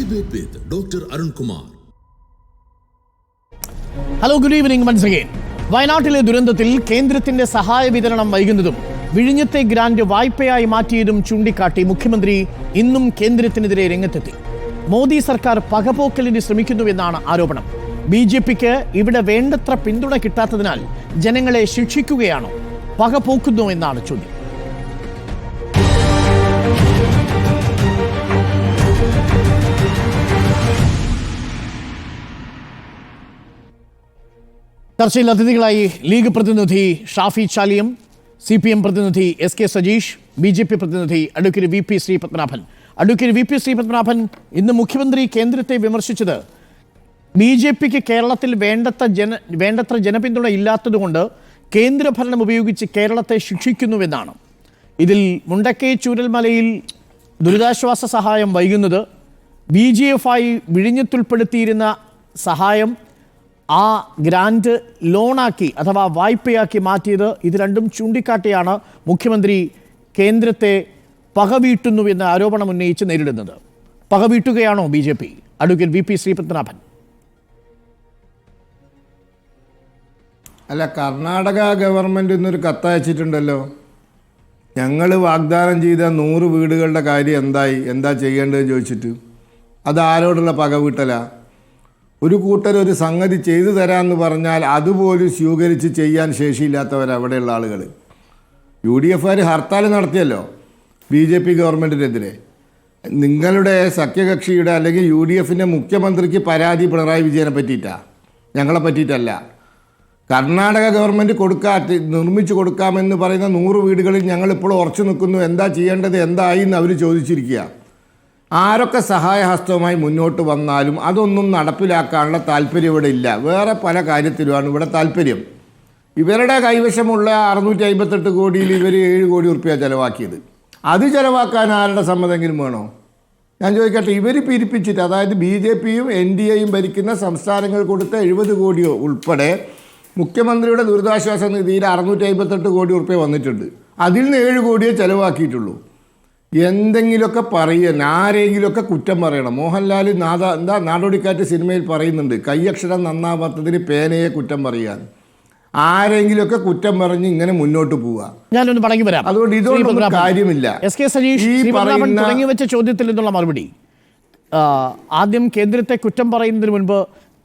Debate with Dr. Arun Kumar. Hello, good evening once again. വയനാട്ടിലെ ദുരന്തത്തിൽ കേന്ദ്രത്തിന്റെ സഹായ വിതരണം വൈകുന്നതും വിഴിഞ്ഞത്തെ ഗ്രാന്റ് വായ്പയായി മാറ്റിയതും ചൂണ്ടിക്കാട്ടി മുഖ്യമന്ത്രി ഇന്നും കേന്ദ്രത്തിനെതിരെ രംഗത്തെത്തി. മോദി സർക്കാർ പകപോക്കലിന് ശ്രമിക്കുന്നുവെന്നാണ് ആരോപണം. BJPക്ക് ഇവിടെ വേണ്ടത്ര പിന്തുണ കിട്ടാത്തതിനാൽ ജനങ്ങളെ ശിക്ഷിക്കുകയാണോ, പകപോക്കുന്നോ എന്നാണ് ചോദ്യം. ചർച്ചയിൽ അതിഥികളായി ലീഗ് പ്രതിനിധി ഷാഫി ചാലിയം, CPM പ്രതിനിധി SK സജീഷ്, BJP പ്രതിനിധി advocate VP Sreepadmanabhan. Advocate VP Sreepadmanabhan, ഇന്ന് മുഖ്യമന്ത്രി കേന്ദ്രത്തെ വിമർശിച്ചത് BJPക്ക് കേരളത്തിൽ വേണ്ടത്ര ജനപിന്തുണ ഇല്ലാത്തതുകൊണ്ട് കേന്ദ്രഭരണം ഉപയോഗിച്ച് കേരളത്തെ ശിക്ഷിക്കുന്നുവെന്നാണ്. ഇതിൽ മുണ്ടക്കൈ ചൂരൽമലയിൽ ദുരിതാശ്വാസ സഹായം വൈകുന്നത്, BGF-ആയി വിഴിഞ്ഞത്തുൾപ്പെടുത്തിയിരുന്ന സഹായം ആ ഗ്രാന്റ് ലോണാക്കി അഥവാ വായ്പയാക്കി മാറ്റിയത്, ഇത് രണ്ടും ചൂണ്ടിക്കാട്ടിയാണ് മുഖ്യമന്ത്രി കേന്ദ്രത്തെ പകവീട്ടുന്നുവെന്ന ആരോപണം ഉന്നയിച്ച് നേരിടുന്നത്. പകവീട്ടുകയാണോ BJP? Advocate VP Sreepadmanabhan. അല്ല, കർണാടക ഗവൺമെൻറ് ഇന്നൊരു കത്തയച്ചിട്ടുണ്ടല്ലോ. ഞങ്ങൾ വാഗ്ദാനം ചെയ്ത 100 വീടുകളുടെ കാര്യം എന്താ ചെയ്യേണ്ടതെന്ന് ചോദിച്ചിട്ട്. അത് ആരോടുള്ള പകവീട്ടലാ? ഒരു കൂട്ടർ ഒരു സംഗതി ചെയ്തു തരാമെന്ന് പറഞ്ഞാൽ അതുപോലും സ്വീകരിച്ച് ചെയ്യാൻ ശേഷിയില്ലാത്തവരവിടെയുള്ള ആളുകൾ. UDF-കാർ ഹർത്താൽ നടത്തിയല്ലോ BJP ഗവൺമെൻറ്റിനെതിരെ. നിങ്ങളുടെ സഖ്യകക്ഷിയുടെ അല്ലെങ്കിൽ UDF-ൻ്റെ മുഖ്യമന്ത്രിക്ക് പരാതി പിണറായി വിജയനെ പറ്റിയിട്ടാണ്, ഞങ്ങളെ പറ്റിയിട്ടല്ല. കർണാടക ഗവൺമെൻറ് നിർമ്മിച്ചു കൊടുക്കാമെന്ന് പറയുന്ന 100 വീടുകളിൽ ഞങ്ങളിപ്പോൾ ഉറച്ചു നിൽക്കുന്നു. എന്താ ചെയ്യേണ്ടത്, എന്തായി എന്ന് അവർ ചോദിച്ചിരിക്കുക. ആരൊക്കെ സഹായഹസ്തവുമായി മുന്നോട്ട് വന്നാലും അതൊന്നും നടപ്പിലാക്കാനുള്ള താല്പര്യം ഇവിടെ ഇല്ല. വേറെ പല കാര്യത്തിലുമാണ് ഇവിടെ താല്പര്യം. ഇവരുടെ കൈവശമുള്ള 658 കോടിയിൽ ഇവർ 7 കോടി ഉറുപ്പിക ചിലവാക്കിയത്. അത് ചിലവാക്കാൻ ആരുടെ സമ്മതമെങ്കിലും വേണോ? ഞാൻ ചോദിക്കട്ടെ, ഇവർ പിരിപ്പിച്ചിട്ട്, അതായത് BJP-യും NDA-യും ഭരിക്കുന്ന സംസ്ഥാനങ്ങൾ കൊടുത്ത 70 കോടി ഉൾപ്പെടെ മുഖ്യമന്ത്രിയുടെ ദുരിതാശ്വാസ നിധിയിൽ 658 കോടി ഉറുപ്പിക വന്നിട്ടുണ്ട്. അതിൽ നിന്ന് 7 കോടിയേ ചിലവാക്കിയിട്ടുള്ളൂ. എന്തെങ്കിലുമൊക്കെ പറയുക, ആരെങ്കിലുമൊക്കെ കുറ്റം പറയണം. മോഹൻലാൽ നാടോടിക്കാറ്റ് സിനിമയിൽ പറയുന്നുണ്ട്, കയ്യക്ഷരം നന്നാവാത്തതിന് പേനയെ കുറ്റം പറയാൻ. ആരെങ്കിലുമൊക്കെ കുറ്റം പറഞ്ഞ് ഇങ്ങനെ മുന്നോട്ട് പോവുക. ഞാനൊന്ന് മടങ്ങി വരാം. അതുകൊണ്ട് ഇതൊന്നും കാര്യമില്ല. SK സജീഷ് തുടങ്ങി വെച്ച ചോദ്യത്തിൽ നിന്നുള്ള മറുപടി. ആദ്യം കേന്ദ്രത്തെ കുറ്റം പറയുന്നതിന് മുൻപ്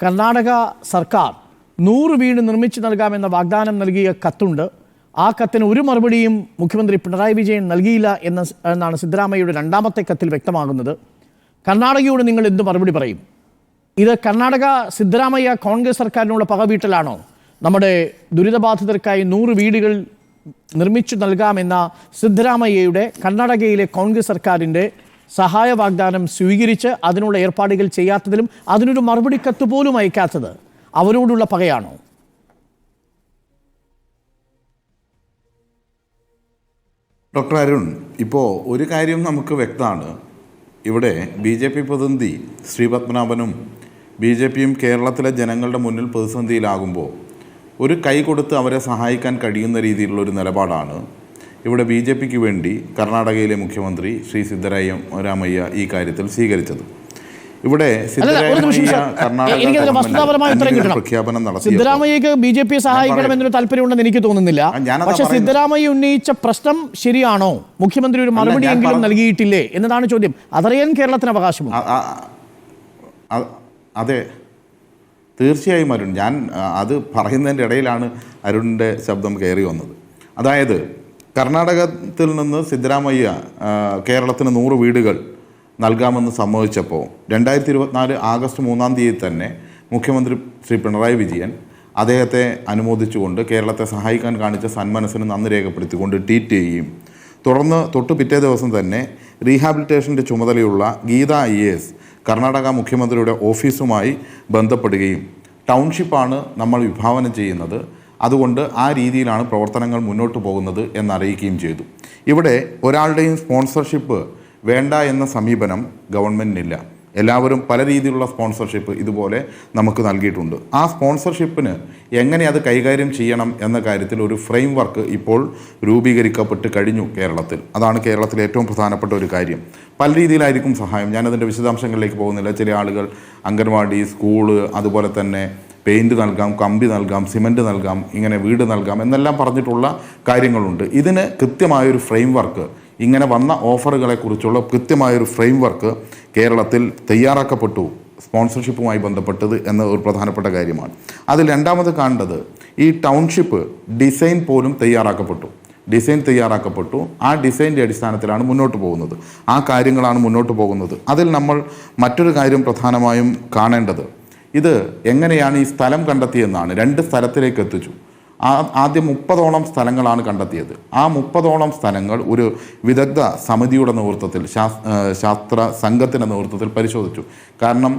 കർണാടക സർക്കാർ 100 വീട് നിർമ്മിച്ചു നൽകാമെന്ന വാഗ്ദാനം നൽകിയ കത്തുണ്ട്. ആ കത്തിന് ഒരു മറുപടിയും മുഖ്യമന്ത്രി പിണറായി വിജയൻ നൽകിയില്ല എന്നാണ് സിദ്ധരാമയ്യയുടെ 2ാമത്തെ കത്തിൽ വ്യക്തമാകുന്നത്. കർണാടകയോട് നിങ്ങൾ എന്ത് മറുപടി പറയും? ഇത് കർണാടക സിദ്ധരാമയ്യ കോൺഗ്രസ് സർക്കാരിനുള്ള പകവീട്ടലാണോ? നമ്മുടെ ദുരിതബാധിതർക്കായി 100 വീടുകൾ നിർമ്മിച്ചു നൽകാമെന്ന സിദ്ധരാമയ്യയുടെ കർണാടകയിലെ കോൺഗ്രസ് സർക്കാരിൻ്റെ സഹായ വാഗ്ദാനം സ്വീകരിച്ച് അതിനുള്ള ഏർപ്പാടുകൾ ചെയ്യാത്തതിലും അതിനൊരു മറുപടി കത്ത് പോലും അയക്കാത്തത് അവരോടുള്ള പകയാണോ? ഡോക്ടർ അരുൺ, ഇപ്പോൾ ഒരു കാര്യം നമുക്ക് വ്യക്തമാണ്. ഇവിടെ BJP പ്രതിനിധി ശ്രീപത്മനാഭനും BJP-യും കേരളത്തിലെ ജനങ്ങളുടെ മുന്നിൽ പ്രതിസന്ധിയിലാകുമ്പോൾ ഒരു കൈ കൊടുത്ത് അവരെ സഹായിക്കാൻ കഴിയുന്ന രീതിയിലുള്ളൊരു നിലപാടാണ് ഇവിടെ BJP-ക്ക് വേണ്ടി കർണാടകയിലെ മുഖ്യമന്ത്രി ശ്രീ സിദ്ധരാമയ്യ ഈ കാര്യത്തിൽ സ്വീകരിച്ചത്. ഇവിടെ പ്രഖ്യാപനം നടത്തി സിദ്ധരാമയ്യക്ക് BJP സഹായിക്കണമെന്നൊരു താല്പര്യമുണ്ടെന്ന് എനിക്ക് തോന്നുന്നില്ല. പക്ഷെ സിദ്ധരാമയ്യ ഉന്നയിച്ച പ്രശ്നം ശരിയാണോ? മുഖ്യമന്ത്രി ഒരു മറുപടിയെങ്കിലും നൽകിയിട്ടില്ലേ എന്നതാണ് ചോദ്യം. അതറിയാൻ കേരളത്തിന് അവകാശമുണ്ട്. അതെ, തീർച്ചയായും അരുൺ. ഞാൻ അത് പറയുന്നതിൻ്റെ ഇടയിലാണ് അരുണിൻ്റെ ശബ്ദം കയറി വന്നത്. അതായത് കർണാടകത്തിൽ നിന്ന് സിദ്ധരാമയ്യ കേരളത്തിന് 100 വീടുകൾ നൽകാമെന്ന് സമ്മതിച്ചപ്പോൾ 2024 ആഗസ്റ്റ് 3-ാം തീയതി തന്നെ മുഖ്യമന്ത്രി ശ്രീ പിണറായി വിജയൻ അദ്ദേഹത്തെ അനുമോദിച്ചുകൊണ്ട് കേരളത്തെ സഹായിക്കാൻ കാണിച്ച സന്മനസ്സിന് നന്ദി രേഖപ്പെടുത്തിക്കൊണ്ട് ട്വീറ്റ് ചെയ്യുകയും തുടർന്ന് തൊട്ട് പിറ്റേ ദിവസം തന്നെ റീഹാബിലിറ്റേഷൻ്റെ ചുമതലയുള്ള ഗീത IAS കർണാടക മുഖ്യമന്ത്രിയുടെ ഓഫീസുമായി ബന്ധപ്പെടുകയും ടൗൺഷിപ്പാണ് നമ്മൾ വിഭാവനം ചെയ്യുന്നത്, അതുകൊണ്ട് ആ രീതിയിലാണ് പ്രവർത്തനങ്ങൾ മുന്നോട്ട് പോകുന്നത് എന്നറിയിക്കുകയും ചെയ്തു. ഇവിടെ ഒരാളുടെയും സ്പോൺസർഷിപ്പ് വേണ്ട എന്ന സമീപനം ഗവൺമെൻറ്റിനില്ല. എല്ലാവരും പല രീതിയിലുള്ള സ്പോൺസർഷിപ്പ് ഇതുപോലെ നമുക്ക് നൽകിയിട്ടുണ്ട്. ആ സ്പോൺസർഷിപ്പിന് എങ്ങനെ അത് കൈകാര്യം ചെയ്യണം എന്ന കാര്യത്തിൽ ഒരു ഫ്രെയിം വർക്ക് ഇപ്പോൾ രൂപീകരിക്കപ്പെട്ട് കഴിഞ്ഞു കേരളത്തിൽ. അതാണ് കേരളത്തിലെ ഏറ്റവും പ്രധാനപ്പെട്ട ഒരു കാര്യം. പല രീതിയിലായിരിക്കും സഹായം. ഞാനതിൻ്റെ വിശദാംശങ്ങളിലേക്ക് പോകുന്നില്ല. ചില ആളുകൾ അംഗൻവാടി, സ്കൂള്, അതുപോലെ തന്നെ പെയിൻറ്റ് നൽകാം, കമ്പി നൽകാം, സിമൻറ്റ് നൽകാം, ഇങ്ങനെ വീട് നൽകാം എന്നെല്ലാം പറഞ്ഞിട്ടുള്ള കാര്യങ്ങളുണ്ട്. ഇതിന് കൃത്യമായൊരു ഫ്രെയിം വർക്ക്, ഇങ്ങനെ വന്ന ഓഫറുകളെക്കുറിച്ചുള്ള കൃത്യമായൊരു ഫ്രെയിം വർക്ക് കേരളത്തിൽ തയ്യാറാക്കപ്പെട്ടു സ്പോൺസർഷിപ്പുമായി ബന്ധപ്പെട്ടത് എന്ന ഒരു പ്രധാനപ്പെട്ട കാര്യമാണ്. അതിൽ രണ്ടാമത് കാണേണ്ടത് ഈ ടൗൺഷിപ്പ് ഡിസൈൻ പോലും തയ്യാറാക്കപ്പെട്ടു. ആ ഡിസൈൻ്റെ അടിസ്ഥാനത്തിലാണ് മുന്നോട്ട് പോകുന്നത്. ആ കാര്യങ്ങളാണ് മുന്നോട്ട് പോകുന്നത്. അതിൽ നമ്മൾ മറ്റൊരു കാര്യം പ്രധാനമായും കാണേണ്ടത്, ഇത് എങ്ങനെയാണ് ഈ സ്ഥലം കണ്ടെത്തിയെന്നാണ്. 2 സ്ഥലത്തിലേക്ക് എത്തിച്ചു. ആദ്യം 30ഓളം സ്ഥലങ്ങളാണ് കണ്ടെത്തിയത്. ആ 30ഓളം സ്ഥലങ്ങൾ ഒരു വിദഗ്ധ സമിതിയുടെ നേതൃത്വത്തിൽ, ശാസ്ത്ര സംഘത്തിൻ്റെ നേതൃത്വത്തിൽ പരിശോധിച്ചു. കാരണം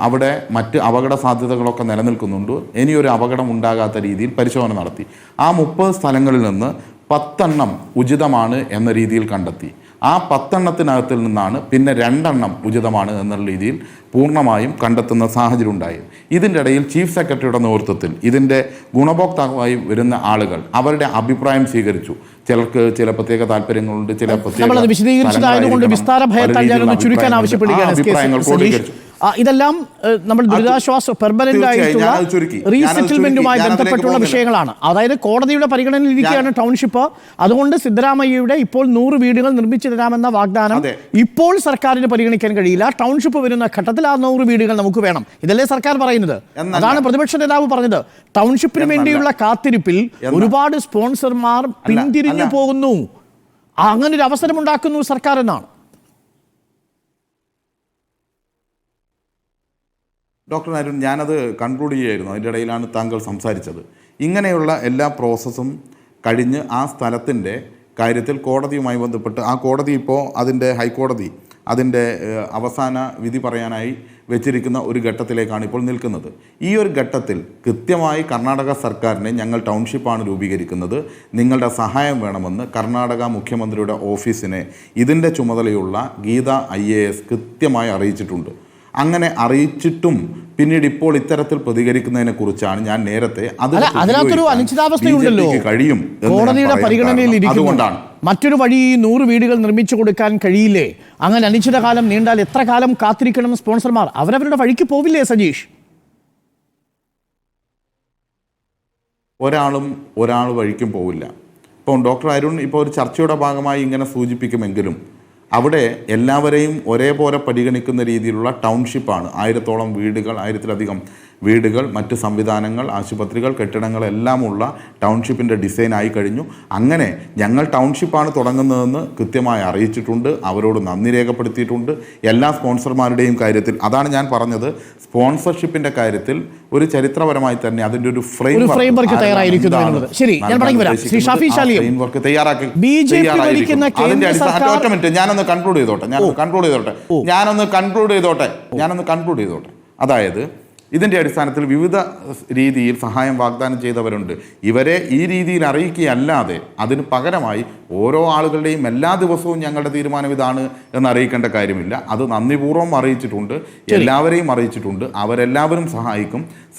അവിടെ മറ്റ് അപകട സാധ്യതകളൊക്കെ നിലനിൽക്കുന്നുണ്ട്. ഇനിയൊരു അപകടം ഉണ്ടാകാത്ത രീതിയിൽ പരിശോധന നടത്തി. ആ 30 സ്ഥലങ്ങളിൽ നിന്ന് 10 എണ്ണം ഉചിതമാണ് എന്ന രീതിയിൽ കണ്ടെത്തി. ആ 10 എണ്ണത്തിനകത്തിൽ നിന്നാണ് പിന്നെ 2 എണ്ണം ഉചിതമാണ് എന്നുള്ള രീതിയിൽ പൂർണ്ണമായും കണ്ടെത്തുന്ന സാഹചര്യം ഉണ്ടായി. ഇതിൻ്റെ ഇടയിൽ ചീഫ് സെക്രട്ടറിയുടെ നേതൃത്വത്തിൽ ഇതിൻ്റെ ഗുണഭോക്താവായി വരുന്ന ആളുകൾ അവരുടെ അഭിപ്രായം സ്വീകരിച്ചു. ചിലർക്ക് ചില പ്രത്യേക താല്പര്യങ്ങളുണ്ട്, ചില ഇതെല്ലാം നമ്മൾ ദുരിതാശ്വാസ പെർമനന്റ് ആയിട്ടുള്ള റീസെറ്റിൽമെന്റുമായി ബന്ധപ്പെട്ടുള്ള വിഷയങ്ങളാണ്. അതായത് കോടതിയുടെ പരിഗണനയിലിരിക്കുകയാണ് ടൗൺഷിപ്പ്. അതുകൊണ്ട് സിദ്ധരാമയ്യയുടെ ഇപ്പോൾ 100 വീടുകൾ നിർമ്മിച്ചു തരാമെന്ന വാഗ്ദാനം ഇപ്പോൾ സർക്കാരിന് പരിഗണിക്കാൻ കഴിയില്ല. ടൗൺഷിപ്പ് വരുന്ന ഘട്ടത്തിൽ ആ 100 വീടുകൾ നമുക്ക് വേണം. ഇതല്ലേ സർക്കാർ പറയുന്നത്? അതാണ് പ്രതിപക്ഷ നേതാവ് പറഞ്ഞത്. ടൗൺഷിപ്പിന് വേണ്ടിയുള്ള കാത്തിരിപ്പിൽ ഒരുപാട് സ്പോൺസർമാർ പിന്തിരിഞ്ഞു പോകുന്നു. അങ്ങനെ ഒരു അവസരം ഉണ്ടാക്കുന്നു സർക്കാർ എന്നാണ്. ഡോക്ടർ അരുൺ, ഞാനത് കൺക്ലൂഡ് ചെയ്യായിരുന്നു. അതിൻ്റെ ഇടയിലാണ് താങ്കൾ സംസാരിച്ചത്. ഇങ്ങനെയുള്ള എല്ലാ പ്രോസസ്സും കഴിഞ്ഞ് ആ സ്ഥലത്തിൻ്റെ കാര്യത്തിൽ കോടതിയുമായി ബന്ധപ്പെട്ട് ആ കോടതി ഇപ്പോൾ ഹൈക്കോടതി അതിൻ്റെ അവസാന വിധി പറയാനായി വെച്ചിരിക്കുന്ന ഒരു ഘട്ടത്തിലേക്കാണ് ഇപ്പോൾ നിൽക്കുന്നത്. ഈ ഒരു ഘട്ടത്തിൽ കൃത്യമായി കർണാടക സർക്കാരിനെ ഞങ്ങൾ ടൗൺഷിപ്പാണ് രൂപീകരിക്കുന്നത്, നിങ്ങളുടെ സഹായം വേണമെന്ന് കർണാടക മുഖ്യമന്ത്രിയുടെ ഓഫീസിനെ ഇതിൻ്റെ ചുമതലയുള്ള ഗീത IAS കൃത്യമായി അറിയിച്ചിട്ടുണ്ട്. അങ്ങനെ അറിയിച്ചിട്ടും പിന്നീട് ഇപ്പോൾ ഇത്തരത്തിൽ പ്രതികരിക്കുന്നതിനെ കുറിച്ചാണ് ഞാൻ നേരത്തെ അതിനകത്തൊരു അനിശ്ചിതാവസ്ഥയുണ്ടല്ലോ. കഴിയും കോടതിയുടെ പരിഗണനയിൽ ഇരിക്കുന്നതുകൊണ്ടാണ്. മറ്റൊരു വഴി 100 വീടുകൾ നിർമ്മിച്ചു കൊടുക്കാൻ കഴിയില്ലേ? അങ്ങനെ അനിശ്ചിതകാലം നീണ്ടാൽ എത്ര കാലം കാത്തിരിക്കണം സ്പോൺസർമാർ? അവരവരുടെ വഴിക്ക് പോവില്ലേ സജീഷ്? ഒരാൾ വഴിക്കും പോവില്ല. ഇപ്പോൾ ഡോക്ടർ അരുൺ ഇപ്പോൾ ഒരു ചർച്ചയുടെ ഭാഗമായി ഇങ്ങനെ സൂചിപ്പിക്കുമെങ്കിലും അവിടെ എല്ലാവരെയും ഒരേപോലെ പരിഗണിക്കുന്ന രീതിയിലുള്ള ടൗൺഷിപ്പാണ്. 1000ഓളം വീടുകൾ, 1000-ലധികം വീടുകൾ, മറ്റ് സംവിധാനങ്ങൾ, ആശുപത്രികൾ, കെട്ടിടങ്ങൾ എല്ലാമുള്ള ടൗൺഷിപ്പിൻ്റെ ഡിസൈൻ ആയി കഴിഞ്ഞു. അങ്ങനെ ഞങ്ങൾ ടൗൺഷിപ്പാണ് തുടങ്ങുന്നതെന്ന് കൃത്യമായി അറിയിച്ചിട്ടുണ്ട്, അവരോട് നന്ദി രേഖപ്പെടുത്തിയിട്ടുണ്ട്. എല്ലാ സ്പോൺസർമാരുടെയും കാര്യത്തിൽ അതാണ് ഞാൻ പറഞ്ഞത്. സ്പോൺസർഷിപ്പിൻ്റെ കാര്യത്തിൽ ഒരു ചരിത്രപരമായി തന്നെ അതിൻ്റെ ഒരു ഫ്രെയിം വർക്ക് തയ്യാറാക്കി ഞാനൊന്ന് കൺക്ലൂഡ് ചെയ്തോട്ടെ. അതായത് ഇതിൻ്റെ അടിസ്ഥാനത്തിൽ വിവിധ രീതിയിൽ സഹായം വാഗ്ദാനം ചെയ്തവരുണ്ട്. ഇവരെ ഈ രീതിയിൽ അറിയിക്കുകയല്ലാതെ അതിന് പകരമായി ഓരോ ആളുകളുടെയും എല്ലാ ദിവസവും ഞങ്ങളുടെ തീരുമാനം ഇതാണ് എന്ന് അറിയിക്കേണ്ട കാര്യമില്ല. അത് നന്ദിപൂർവ്വം അറിയിച്ചിട്ടുണ്ട്, എല്ലാവരെയും അറിയിച്ചിട്ടുണ്ട്. അവരെല്ലാവരും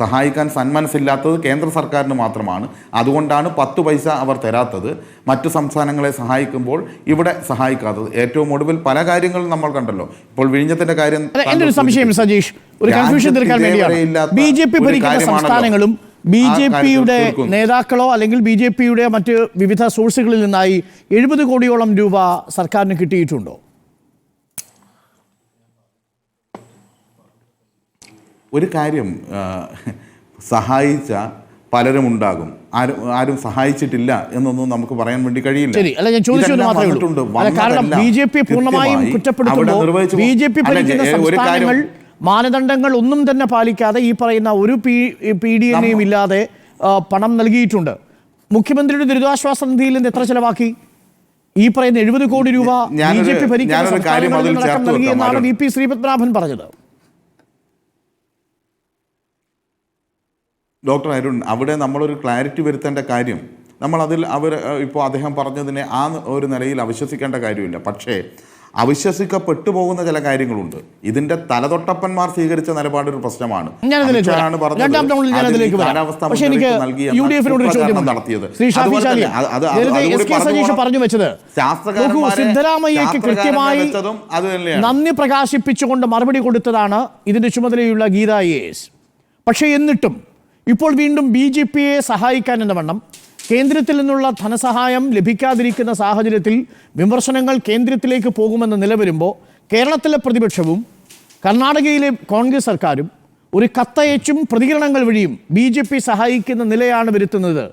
സഹായിക്കാൻ സന്മനസ്സില്ലാത്തത് കേന്ദ്ര സർക്കാരിന് മാത്രമാണ്. അതുകൊണ്ടാണ് 10 പൈസ അവർ തരാത്തത്. മറ്റു സംസ്ഥാനങ്ങളെ സഹായിക്കുമ്പോൾ ഇവിടെ സഹായിക്കാത്തത്. ഏറ്റവും ഒടുവിൽ പല കാര്യങ്ങളും നമ്മൾ കണ്ടല്ലോ. ഇപ്പോൾ വിഴിഞ്ഞത്തിന്റെ കാര്യം സജീഷ്, ഒരു കൺഫ്യൂഷൻ തീർക്കാൻ വേണ്ടിയാണ് BJP ഭരിക്കുന്ന സംസ്ഥാനങ്ങളും BJPയുടെ നേതാക്കളോ അല്ലെങ്കിൽ BJPയുടെ മറ്റ് വിവിധ സോഴ്സുകളിൽ നിന്നായി 70 കോടിയോളം രൂപ സർക്കാരിന് കിട്ടിയിട്ടുണ്ടോ? ഒരു കാര്യം, സഹായിച്ച പലരും ഉണ്ടാകും, ആരും സഹായിച്ചിട്ടില്ല എന്നൊന്നും നമുക്ക് പറയാൻ വേണ്ടി കഴിയില്ല. മാനദണ്ഡങ്ങൾ ഒന്നും തന്നെ പാലിക്കാതെ ഈ പറയുന്ന ഒരു PDNയും ഇല്ലാതെ പണം നൽകിയിട്ടുണ്ട്. മുഖ്യമന്ത്രിയുടെ ദുരിതാശ്വാസ നിധിയിൽ നിന്ന് എത്ര ചെലവാക്കി? ഈ പറയുന്ന 70 കോടി രൂപ BJP ഭരിക്കുന്ന സംസ്ഥാനങ്ങളിൽ നൽകിയെന്നാണ് VP ശ്രീപത്മനാഭൻ പറഞ്ഞത്. ഡോക്ടർ അരുൺ, അവിടെ നമ്മളൊരു ക്ലാരിറ്റി വരുത്തേണ്ട കാര്യം, നമ്മളതിൽ അദ്ദേഹം പറഞ്ഞതിനെ ആ ഒരു നിലയിൽ അവിശ്വസിക്കേണ്ട കാര്യമില്ല. പക്ഷേ അവിശ്വസിക്കപ്പെട്ടു പോകുന്ന ചില കാര്യങ്ങളുണ്ട്. ഇതിന്റെ തലതൊട്ടപ്പന്മാർ സ്വീകരിച്ച നിലപാടൊരു പ്രശ്നമാണ്. സിദ്ധരാമയ്യക്ക് കൃത്യമായി നന്ദി പ്രകാശിപ്പിച്ചുകൊണ്ട് മറുപടി കൊടുത്തതാണ് ഇതിന്റെ ചുമതലയുള്ള ഗീത IAS. പക്ഷേ എന്നിട്ടും ഇപ്പോൾ വീണ്ടും BJPയെ സഹായിക്കാൻ എന്ന വണ്ണം കേന്ദ്രത്തിൽ നിന്നുള്ള ധനസഹായം ലഭിക്കാതിരിക്കുന്ന സാഹചര്യത്തിൽ വിമർശനങ്ങൾ കേന്ദ്രത്തിലേക്ക് പോകുമെന്ന് നിലവരുമ്പോൾ കേരളത്തിലെ പ്രതിപക്ഷവും കർണാടകയിലെ കോൺഗ്രസ് സർക്കാരും ഒരു കത്തയച്ചും പ്രതികരണങ്ങൾ വഴിയും BJP സഹായിക്കുന്ന നിലയാണ് വരുത്തുന്നത്.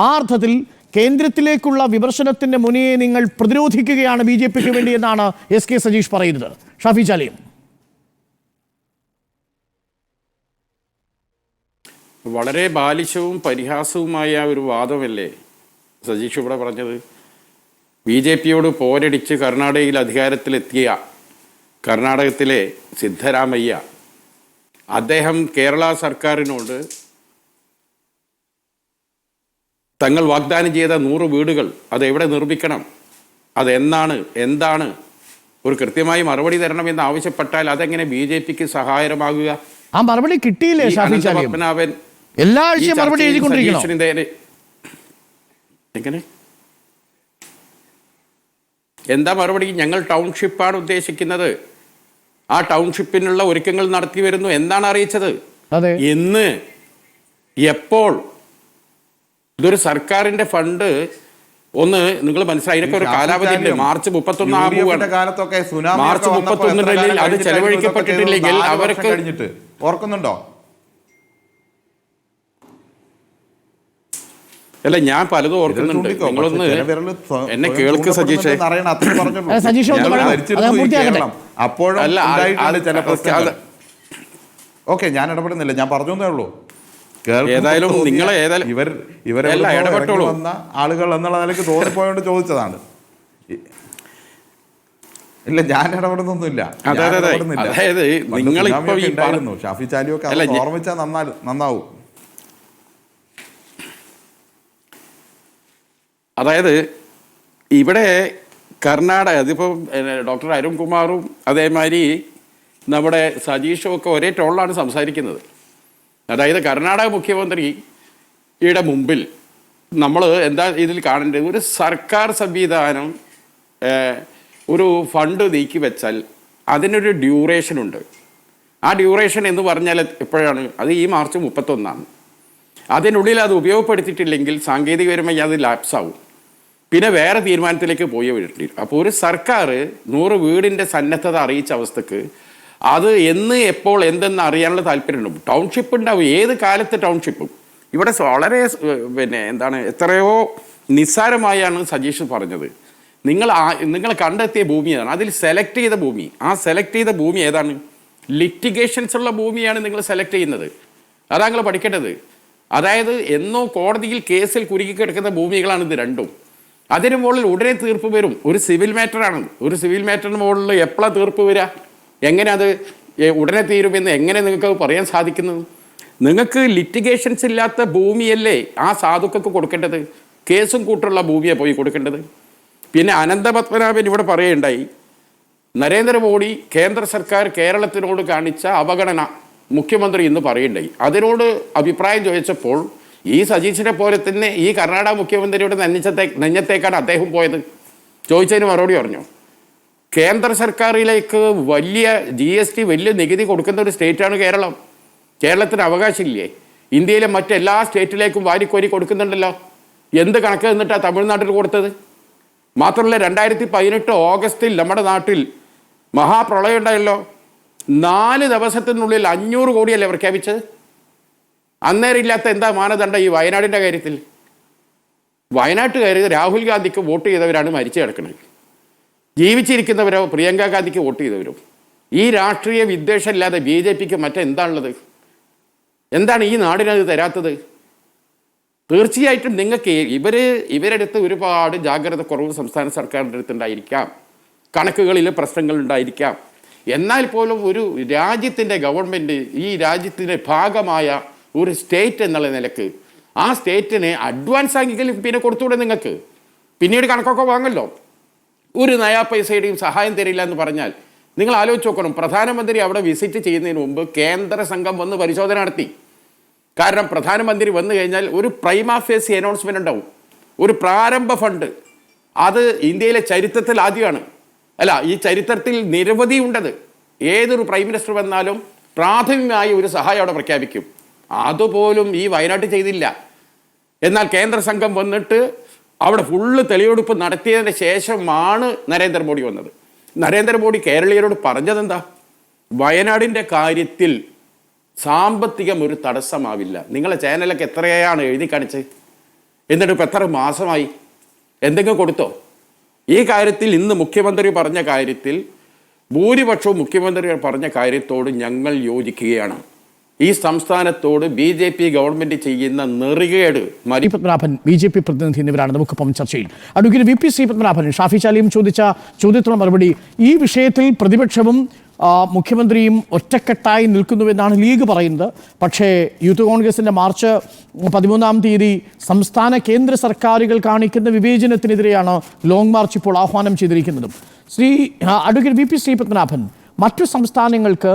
ആ അർത്ഥത്തിൽ കേന്ദ്രത്തിലേക്കുള്ള വിമർശനത്തിന്റെ മുനയെ നിങ്ങൾ പ്രതിരോധിക്കുകയാണ് BJPക്ക് വേണ്ടി എന്നാണ് SK സജീഷ് പറയുന്നത്. ഷാഫി ചാലിയം. വളരെ ബാലിശവും പരിഹാസവുമായ ഒരു വാദമല്ലേ സജീഷ് ഇവിടെ പറഞ്ഞത്? BJPയോട് പോരടിച്ച് കർണാടകയിൽ അധികാരത്തിലെത്തിയ കർണാടകത്തിലെ സിദ്ധരാമയ്യ അദ്ദേഹം കേരള സർക്കാരിനോട് തങ്ങൾ വാഗ്ദാനം ചെയ്ത 100 വീടുകൾ അതെവിടെ നിർമ്മിക്കണം, എന്താണ് ഒരു കൃത്യമായി മറുപടി തരണമെന്ന് ആവശ്യപ്പെട്ടാൽ അതെങ്ങനെ BJPക്ക് സഹായകരമാകുക? ആ മറുപടി കിട്ടിയില്ലേ ഷാഫി ചാലിയം? എല്ലാ ആഴ്ചയും മറുപടി എഴുതിക്കൊണ്ടിരിക്കണം. എങ്ങനെ എന്താ മറുപടി? ഞങ്ങൾ ടൗൺഷിപ്പാണ് ഉദ്ദേശിക്കുന്നത്, ആ ടൗൺഷിപ്പിനുള്ള ഒരുക്കങ്ങൾ നടത്തി വരുന്നു എന്നാണ് അറിയിച്ചത്. എന്ന് എപ്പോൾ? ഇതൊരു സർക്കാരിന്റെ ഫണ്ട്. ഒന്ന് നിങ്ങൾ മനസ്സിലായി, അതിനൊക്കെ ഒരു കാലാവധി ഉണ്ട്. മാർച്ച് 31 ആകുകയാണ്. മാർച്ച് 31 അത് ചെലവഴിക്കപ്പെട്ടിട്ടില്ലെങ്കിൽ അവർക്ക് ഓർക്കുന്നുണ്ടോ? അല്ല, ഞാൻ പലതും ഓർക്കുന്നുണ്ട്. നിങ്ങളൊന്ന് എന്നെ കേൾക്ക് സജീഷേ. ഓക്കെ, ഞാൻ ഇടപെടുന്നില്ല, ഞാൻ പറഞ്ഞേ ഉള്ളൂ. ഏതായാലും നിങ്ങളെ ഇടപെട്ടോളൂ വന്ന ആളുകൾ എന്നുള്ള നിലയ്ക്ക് തോന്നിപ്പോയോണ്ട് ചോദിച്ചതാണ്. ഇല്ല, ഞാൻ ഇടപെടുന്നൊന്നുമില്ല. അതായത് നിങ്ങളിപ്പോ ഷാഫി ചാലിയൊക്കെ ഓർമ്മിച്ചാൽ നന്നാവും. അതായത് ഇവിടെ കർണാടക, അതിപ്പോൾ ഡോക്ടർ അരുൺകുമാറും അതേമാതിരി നമ്മുടെ സജീഷും ഒക്കെ ഒരേ ടോളിലാണ് സംസാരിക്കുന്നത്. അതായത് കർണാടക മുഖ്യമന്ത്രിയുടെ മുമ്പിൽ നമ്മൾ എന്താ ഇതിൽ കാണേണ്ടത്? ഒരു സർക്കാർ സംവിധാനം ഒരു ഫണ്ട് നീക്കി വെച്ചാൽ അതിനൊരു ഡ്യൂറേഷനുണ്ട്. ആ ഡ്യൂറേഷൻ എന്ന് പറഞ്ഞാൽ എപ്പോഴാണ്? അത് ഈ മാർച്ച് 31. അതിനുള്ളിൽ അത് ഉപയോഗപ്പെടുത്തിയിട്ടില്ലെങ്കിൽ സാങ്കേതികപരമായി അത് ലാപ്സാവും. പിന്നെ വേറെ തീരുമാനത്തിലേക്ക് പോയി വരേണ്ടി വരും. അപ്പോൾ ഒരു സർക്കാർ 100 വീടിൻ്റെ സന്നദ്ധത അറിയിച്ച അവസ്ഥക്ക് അത് എന്ന് എപ്പോൾ എന്തെന്ന് അറിയാനുള്ള താല്പര്യമുണ്ട്. ടൗൺഷിപ്പ് ഉണ്ടാവും, ഏത് കാലത്ത് ടൗൺഷിപ്പും. ഇവിടെ വളരെ എത്രയോ നിസ്സാരമായാണ് സജീഷ് പറഞ്ഞത്. നിങ്ങൾ കണ്ടെത്തിയ ഭൂമിയാണ്, അതിൽ സെലക്ട് ചെയ്ത ഭൂമി. ആ സെലക്ട് ചെയ്ത ഭൂമി ഏതാണ്? ലിറ്റിഗേഷൻസ് ഉള്ള ഭൂമിയാണ് നിങ്ങൾ സെലക്ട് ചെയ്യുന്നത്. അതാ നിങ്ങൾ പഠിക്കേണ്ടത്. അതായത് എന്നോ കോടതിയിൽ കേസിൽ കുരുക്കി കിടക്കുന്ന ഭൂമികളാണ് ഇത് രണ്ടും. അതിന് മുകളിൽ ഉടനെ തീർപ്പ് വരും. ഒരു സിവിൽ മാറ്ററാണ്. ഒരു സിവിൽ മാറ്ററിന് മുകളിൽ എപ്പോഴാണ് തീർപ്പ് വരിക? എങ്ങനെ അത് ഉടനെ തീരുമെന്ന് എങ്ങനെ നിങ്ങൾക്ക് പറയാൻ സാധിക്കുന്നത്? നിങ്ങൾക്ക് ലിറ്റിഗേഷൻസ് ഇല്ലാത്ത ഭൂമിയല്ലേ ആ സാധുക്കൾക്ക് കൊടുക്കേണ്ടത്? കേസും കൂട്ടുള്ള ഭൂമിയാണ് പോയി കൊടുക്കേണ്ടത്. പിന്നെ അനന്തപത്മനാഭൻ ഇവിടെ പറയുകയുണ്ടായി, നരേന്ദ്രമോദി കേന്ദ്ര സർക്കാർ കേരളത്തിനോട് കാണിച്ച അവഗണന മുഖ്യമന്ത്രി ഇന്ന് പറയുണ്ടായി. അതിനോട് അഭിപ്രായം ചോദിച്ചപ്പോൾ ഈ സജീഷിനെ പോലെ തന്നെ ഈ കർണാടക മുഖ്യമന്ത്രിയുടെ നെഞ്ഞത്തേക്കാണ് അദ്ദേഹം പോയത്. ചോദിച്ചതിന് മറുപടി പറഞ്ഞു. കേന്ദ്ര സർക്കാരിലേക്ക് വലിയ GST വലിയ നികുതി കൊടുക്കുന്ന ഒരു സ്റ്റേറ്റാണ് കേരളം. കേരളത്തിന് അവകാശമില്ലേ? ഇന്ത്യയിലെ മറ്റെല്ലാ സ്റ്റേറ്റിലേക്കും വാരിക്കോരി കൊടുക്കുന്നുണ്ടല്ലോ. എന്ത് കണക്ക് എന്നിട്ടാണ് തമിഴ്നാട്ടിൽ കൊടുത്തത്? മാത്രമല്ല 2018 ഓഗസ്റ്റിൽ നമ്മുടെ നാട്ടിൽ മഹാപ്രളയം ഉണ്ടായല്ലോ. 4 ദിവസത്തിനുള്ളിൽ 500 കോടിയല്ലേ പ്രഖ്യാപിച്ചത്? അന്നേരം ഇല്ലാത്ത എന്താ മാനദണ്ഡം ഈ വയനാടിൻ്റെ കാര്യത്തിൽ? വയനാട്ടുകാർ രാഹുൽ ഗാന്ധിക്ക് വോട്ട് ചെയ്തവരാണ് മരിച്ചു കിടക്കുന്നത്. ജീവിച്ചിരിക്കുന്നവരോ പ്രിയങ്ക ഗാന്ധിക്ക് വോട്ട് ചെയ്തവരും. ഈ രാഷ്ട്രീയ വിദ്വേഷം ഇല്ലാതെ BJPക്ക് മറ്റെന്താണുള്ളത്? എന്താണ് ഈ നാടിനത് തരാത്തത്? തീർച്ചയായിട്ടും നിങ്ങൾക്ക് ഇവരെടുത്ത് ഒരുപാട് ജാഗ്രത കുറവ് സംസ്ഥാന സർക്കാരിൻ്റെ അടുത്തുണ്ടായിരിക്കാം, കണക്കുകളിൽ പ്രശ്നങ്ങൾ ഉണ്ടായിരിക്കാം. എന്നാൽ പോലും ഒരു രാജ്യത്തിൻ്റെ ഗവൺമെൻറ്, ഈ രാജ്യത്തിൻ്റെ ഭാഗമായ ഒരു സ്റ്റേറ്റ് എന്നുള്ള നിലക്ക് ആ സ്റ്റേറ്റിന് അഡ്വാൻസ് ആണെങ്കിലും പിന്നെ കൊടുത്തുകൂടെ നിങ്ങൾക്ക്? പിന്നീട് കണക്കൊക്കെ വാങ്ങല്ലോ. ഒരു നയാ പൈസയുടെയും സഹായം തരില്ല എന്ന് പറഞ്ഞാൽ നിങ്ങൾ ആലോചിച്ച് നോക്കണം. പ്രധാനമന്ത്രി അവിടെ വിസിറ്റ് ചെയ്യുന്നതിന് മുമ്പ് കേന്ദ്ര സംഘം വന്ന് പരിശോധന നടത്തി. കാരണം പ്രധാനമന്ത്രി വന്നു കഴിഞ്ഞാൽ ഒരു പ്രൈമാ ഫേസി അനൗൺസ്മെൻ്റ് ഉണ്ടാവും, ഒരു പ്രാരംഭ ഫണ്ട്. അത് ഇന്ത്യയിലെ ചരിത്രത്തിൽ ആദ്യമാണ്. അല്ല, ഈ ചരിത്രത്തിൽ നിരവധി ഉണ്ടത്. ഏതൊരു പ്രൈം മിനിസ്റ്റർ വന്നാലും പ്രാഥമികമായി ഒരു സഹായം അവിടെ പ്രഖ്യാപിക്കും. അതുപോലും ഈ വയനാട്ടിൽ ചെയ്തില്ല. എന്നാൽ കേന്ദ്ര സംഘം വന്നിട്ട് അവിടെ ഫുള്ള് തെളിവെടുപ്പ് നടത്തിയതിന് ശേഷമാണ് നരേന്ദ്രമോദി വന്നത്. നരേന്ദ്രമോദി കേരളീയരോട് പറഞ്ഞതെന്താ? വയനാടിൻ്റെ കാര്യത്തിൽ സാമ്പത്തികം ഒരു തടസ്സമാവില്ല. നിങ്ങളെ ചാനലൊക്കെ എത്രയാണ് എഴുതി കാണിച്ച്? എന്നിട്ട് ഇപ്പം എത്ര മാസമായി? എന്തെങ്കിലും കൊടുത്തോ? ഈ കാര്യത്തിൽ ഇന്ന് മുഖ്യമന്ത്രി പറഞ്ഞ കാര്യത്തിൽ ഭൂരിപക്ഷവും മുഖ്യമന്ത്രി പറഞ്ഞ കാര്യത്തോട് ഞങ്ങൾ യോജിക്കുകയാണ്. ഈ സംസ്ഥാനത്തോട് BJP ഗവൺമെന്റ് ചെയ്യുന്ന നെറികേട് പത്മനാഭൻ BJP പ്രതിനിധി എന്നിവരാണ് നമുക്കൊപ്പം ചർച്ചയിൽ. അഡ്വക്കേറ്റ് VP ശ്രീപത്മനാഭൻ, ഷാഫി ചാലിയും ചോദിച്ച ചോദ്യത്തിനുള്ള മറുപടി. ഈ വിഷയത്തിൽ പ്രതിപക്ഷവും മുഖ്യമന്ത്രിയും ഒറ്റക്കെട്ടായി നിൽക്കുന്നുവെന്നാണ് ലീഗ് പറയുന്നത്. പക്ഷേ യൂത്ത് കോൺഗ്രസിൻ്റെ മാർച്ച് 13-ാം തീയതി സംസ്ഥാന കേന്ദ്ര സർക്കാരുകൾ കാണിക്കുന്ന വിവേചനത്തിനെതിരെയാണ് ലോങ് മാർച്ച് ഇപ്പോൾ ആഹ്വാനം ചെയ്തിരിക്കുന്നതും. അഡ്വക്കേറ്റ് VP ശ്രീപത്മനാഭൻ, മറ്റു സംസ്ഥാനങ്ങൾക്ക്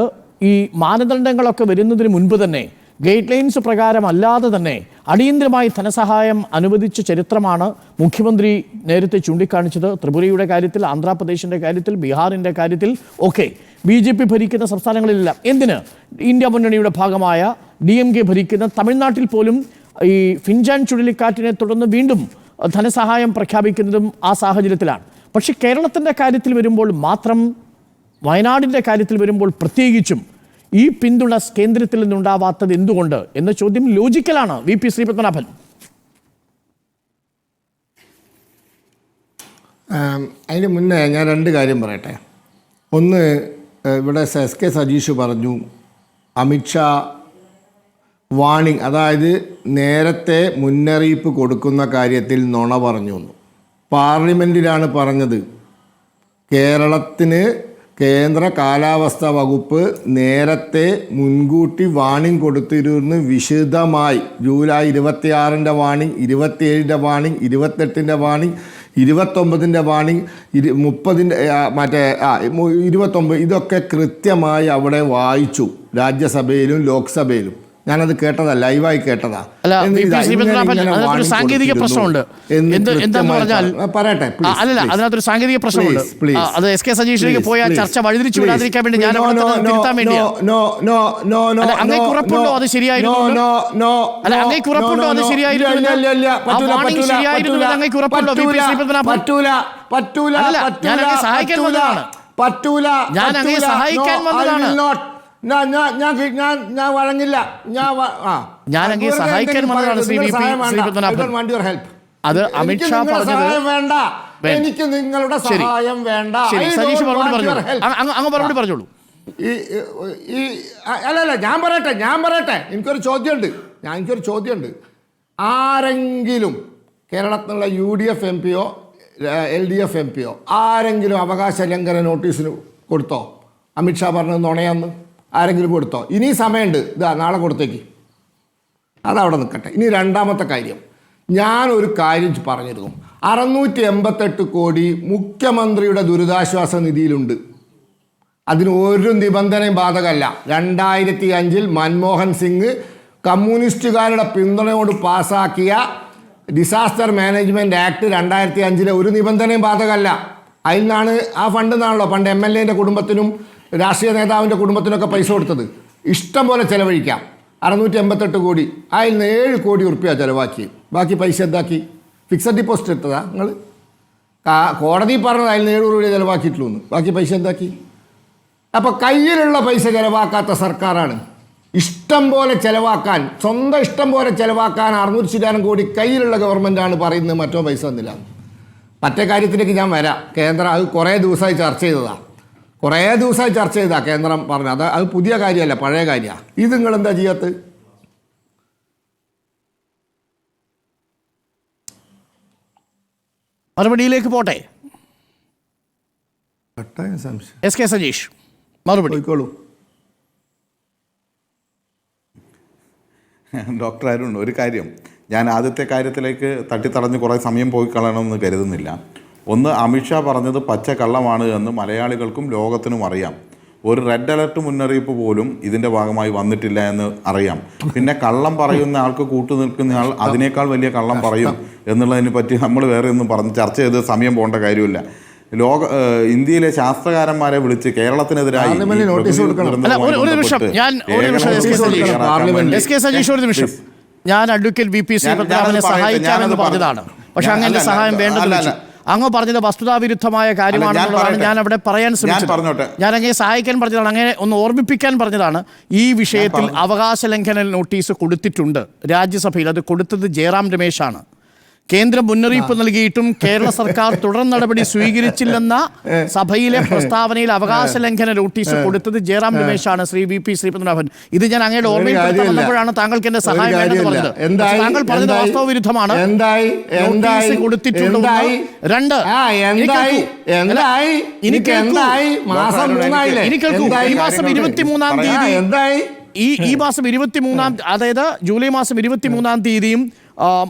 ഈ മാനദണ്ഡങ്ങളൊക്കെ വരുന്നതിന് മുൻപ് തന്നെ ഗൈഡ് ലൈൻസ് പ്രകാരമല്ലാതെ തന്നെ അടിയന്തരമായി ധനസഹായം അനുവദിച്ച ചരിത്രമാണ് മുഖ്യമന്ത്രി നേരത്തെ ചൂണ്ടിക്കാണിച്ചത്. ത്രിപുരയുടെ കാര്യത്തിൽ, ആന്ധ്രാപ്രദേശിൻ്റെ കാര്യത്തിൽ, ബീഹാറിൻ്റെ കാര്യത്തിൽ ഒക്കെ BJP ഭരിക്കുന്ന സംസ്ഥാനങ്ങളിലെല്ലാം. എന്തിന് ഇന്ത്യ മുന്നണിയുടെ ഭാഗമായ DMK ഭരിക്കുന്ന തമിഴ്നാട്ടിൽ പോലും ഈ ഫിൻജാൻ ചുഴലിക്കാറ്റിനെ തുടർന്ന് വീണ്ടും ധനസഹായം പ്രഖ്യാപിക്കുന്നതും ആ സാഹചര്യത്തിലാണ്. പക്ഷേ കേരളത്തിൻ്റെ കാര്യത്തിൽ വരുമ്പോൾ മാത്രം, വയനാടിൻ്റെ കാര്യത്തിൽ വരുമ്പോൾ പ്രത്യേകിച്ചും ഈ പിന്തുണ കേന്ദ്രത്തിൽ നിന്നുണ്ടാവാത്തത് എന്തുകൊണ്ട് എന്ന ചോദ്യം ലോജിക്കലാണ്. VP ശ്രീപത്മനാഭൻ. അതിന് മുന്നേ ഞാൻ രണ്ട് കാര്യം പറയട്ടെ. ഒന്ന്, ഇവിടെ SK സജീഷ് പറഞ്ഞു അമിത്ഷാ വാണിംഗ്, അതായത് നേരത്തെ മുന്നറിയിപ്പ് കൊടുക്കുന്ന കാര്യത്തിൽ നുണ പറഞ്ഞു എന്ന്. പാർലമെൻറ്റിലാണ് പറഞ്ഞത്. കേരളത്തിന് കേന്ദ്ര കാലാവസ്ഥാ വകുപ്പ് നേരത്തെ മുൻകൂട്ടി വാണിംഗ് കൊടുത്തിരുന്നു വിശദമായി. ജൂലൈ 26-ൻ്റെ വാണിംഗ്, 27-ൻ്റെ വാണിംഗ്, 28-ൻ്റെ വാണിംഗ്, 29-ൻ്റെ വാണിംഗ്, 30-ൻ്റെ 29, ഇതൊക്കെ കൃത്യമായി അവിടെ വായിച്ചു, രാജ്യസഭയിലും ലോക്സഭയിലും. ഞാനത് കേട്ടതാ, ലൈവായി കേട്ടതാ. സാങ്കേതിക പ്രശ്നമുണ്ട്. എന്താന്ന് പറഞ്ഞാൽ പറയട്ടെ, അല്ലല്ല, അതിനകത്തൊരു സാങ്കേതിക പ്രശ്നമുണ്ട്. അത് SK സജീഷിലേക്ക് പോയാൽ ചർച്ച വഴിതിരിച്ചു വിടാതിരിക്കാൻ വേണ്ടി ഞാൻ തിരുത്താൻ വേണ്ടിയാണ്. അങ്ങേക്ക് ഉറപ്പുണ്ടോ അത് ശരിയായിരുന്നു? അല്ല, അങ്ങേക്ക് ഉറപ്പുണ്ടോ അത് ശരിയായിരുന്നു? അങ്ങേക്ക് ഉറപ്പുണ്ടോ? ഞാൻ അങ്ങേ സഹായിക്കാൻ വന്നതാണ്. ഞാൻ അങ്ങേ സഹായിക്കാൻ വന്നതാണ്. ഞാൻ വഴങ്ങില്ല. ഞാൻ അങ്ങേ സഹായിക്കാൻ വന്നതാണ് ശ്രീ ശ്രീപത്മനാഭൻ. അത് അമിത്ഷാ പറഞ്ഞത് വേണ്ട, എനിക്ക് നിങ്ങളുടെ സഹായം വേണ്ട. സതീഷ് മറുപടി പറഞ്ഞോളൂ, അങ്ങ് മറുപടി പറഞ്ഞോളൂ. അല്ലല്ല, ഞാൻ പറയട്ടെ. എനിക്കൊരു ചോദ്യമുണ്ട്. ആരെങ്കിലും കേരളത്തിലുള്ള UDF MPയോ LDF MPയോ ആരെങ്കിലും അവകാശ ലംഘന നോട്ടീസിന് കൊടുത്തോ? അമിത്ഷാ പറഞ്ഞത് നുണയാന്ന് ആരെങ്കിലും കൊടുത്തോ? ഇനി സമയമുണ്ട്, ഇതാ നാളെ കൊടുത്തേക്ക്, അതവിടെ നിൽക്കട്ടെ. ഇനി രണ്ടാമത്തെ കാര്യം, ഞാനൊരു കാര്യം പറഞ്ഞിരുന്നു. 688 കോടി മുഖ്യമന്ത്രിയുടെ ദുരിതാശ്വാസ നിധിയിലുണ്ട്. അതിന് ഒരു നിബന്ധനയും ബാധകമല്ല. 2005-ൽ മൻമോഹൻ സിംഗ് കമ്മ്യൂണിസ്റ്റുകാരുടെ പിന്തുണയോട് പാസ്സാക്കിയ ഡിസാസ്റ്റർ മാനേജ്മെൻറ്റ് ആക്ട് 2005-ലെ ഒരു നിബന്ധനയും ബാധകമല്ല. അതിൽ നിന്നാണ്, ആ ഫണ്ടിൽ നിന്നാണല്ലോ പണ്ട് MLA-ൻ്റെ കുടുംബത്തിനും രാഷ്ട്രീയ നേതാവിൻ്റെ കുടുംബത്തിനൊക്കെ പൈസ കൊടുത്തത്. ഇഷ്ടം പോലെ ചിലവഴിക്കാം. 688 കോടി, അതിൽ നിന്ന് 7 കോടി ഉറുപ്പ്യ ചിലവാക്കി. ബാക്കി പൈസ എന്താക്കി? ഫിക്സഡ് ഡിപ്പോസിറ്റ് എടുത്തതാ നിങ്ങൾ? കോടതി പറഞ്ഞത് അതിൽ നിന്ന് 7 കോടി ചിലവാക്കിയിട്ടുള്ളൂ എന്ന്. ബാക്കി പൈസ എന്താക്കി? അപ്പോൾ കയ്യിലുള്ള പൈസ ചിലവാക്കാത്ത സർക്കാരാണ്. ഇഷ്ടം പോലെ ചിലവാക്കാൻ, സ്വന്തം ഇഷ്ടം പോലെ ചിലവാക്കാൻ 600 കോടി കയ്യിലുള്ള ഗവൺമെൻറ്റാണ് പറയുന്നത് മറ്റോ പൈസ ഒന്നില്ല. മറ്റേ കാര്യത്തിലേക്ക് ഞാൻ വരാം. കേന്ദ്രം അത് കുറേ ദിവസമായി ചർച്ച ചെയ്തതാണ്. കേന്ദ്രം പറഞ്ഞത്. അത് പുതിയ കാര്യമല്ല, പഴയ കാര്യമാണ്. ഇത് നിങ്ങൾ എന്താ ചെയ്യാത്തത്? മറുപടിയിലേക്ക് പോട്ടെ. സംശയം. SK സജീഷ് മറുപടി. ഡോക്ടർ അരുൺ, ഒരു കാര്യം, ഞാൻ ആദ്യത്തെ കാര്യത്തിലേക്ക് തട്ടിത്തടഞ്ഞ് കുറേ സമയം പോയി കളയണമെന്ന് കരുതുന്നില്ല. ഒന്ന്, അമിത്ഷാ പറഞ്ഞത് പച്ചക്കള്ളമാണ് എന്ന് മലയാളികൾക്കും ലോകത്തിനും അറിയാം. ഒരു റെഡ് അലർട്ട് മുന്നറിയിപ്പ് പോലും ഇതിൻ്റെ ഭാഗമായി വന്നിട്ടില്ല എന്ന് അറിയാം. പിന്നെ കള്ളം പറയുന്ന ആൾക്ക് കൂട്ടുനിൽക്കുന്ന ആൾ അതിനേക്കാൾ വലിയ കള്ളം പറയും എന്നുള്ളതിനെ പറ്റി നമ്മൾ വേറെ ഒന്നും പറഞ്ഞ് ചർച്ച ചെയ്ത് സമയം പോകേണ്ട കാര്യമില്ല. ഇന്ത്യയിലെ ശാസ്ത്രകാരന്മാരെ വിളിച്ച് കേരളത്തിനെതിരായി ഞാൻ അഡ്വക്കേറ്റ് വി പി ശ്രീപത്മനാഭനെ സഹായിക്കാമെന്ന് പറഞ്ഞതാണ്. പക്ഷെ അങ്ങനെ സഹായം വേണ്ടെന്ന് വെച്ചു. അങ്ങ് പറഞ്ഞത് വസ്തുതാവിരുദ്ധമായ കാര്യമാണെന്നുള്ളതാണ് ഞാൻ അവിടെ പറയാൻ ശ്രമിച്ചത്. ഞാൻ അങ്ങനെ സഹായിക്കാൻ പറഞ്ഞതാണ്, അങ്ങനെ ഒന്ന് ഓർമ്മിപ്പിക്കാൻ പറഞ്ഞതാണ്. ഈ വിഷയത്തിൽ അവകാശ ലംഘന നോട്ടീസ് കൊടുത്തിട്ടുണ്ട് രാജ്യസഭയിൽ. അത് കൊടുത്തത് ജയറാം രമേശാണ്. കേന്ദ്രം മുന്നറിയിപ്പ് നൽകിയിട്ടും കേരള സർക്കാർ തുടർ നടപടി സ്വീകരിച്ചില്ലെന്ന സഭയിലെ പ്രസ്താവനയിൽ അവകാശ ലംഘന നോട്ടീസ് കൊടുത്തത് ജയറാം രമേശാണ്. ശ്രീ വി പി ശ്രീപത്മനാഭൻ, ഇത് ഞാൻ അങ്ങയുടെ ഓർമ്മയിൽ വന്നപ്പോഴാണ് താങ്കൾക്ക് എന്റെ സഹായം വേണമെന്ന് പറഞ്ഞത്. താങ്കൾ പറഞ്ഞത് വാസ്തവ വിരുദ്ധമാണ്. നോട്ടീസ് കൊടുത്തിട്ടുണ്ട്. രണ്ട്, ഇനി കേൾക്കൂ, ഈ മാസം 23-ാം തീയതി ഈ മാസം 23-ാം, അതായത് ജൂലൈ മാസം 23-ാം തീയതിയും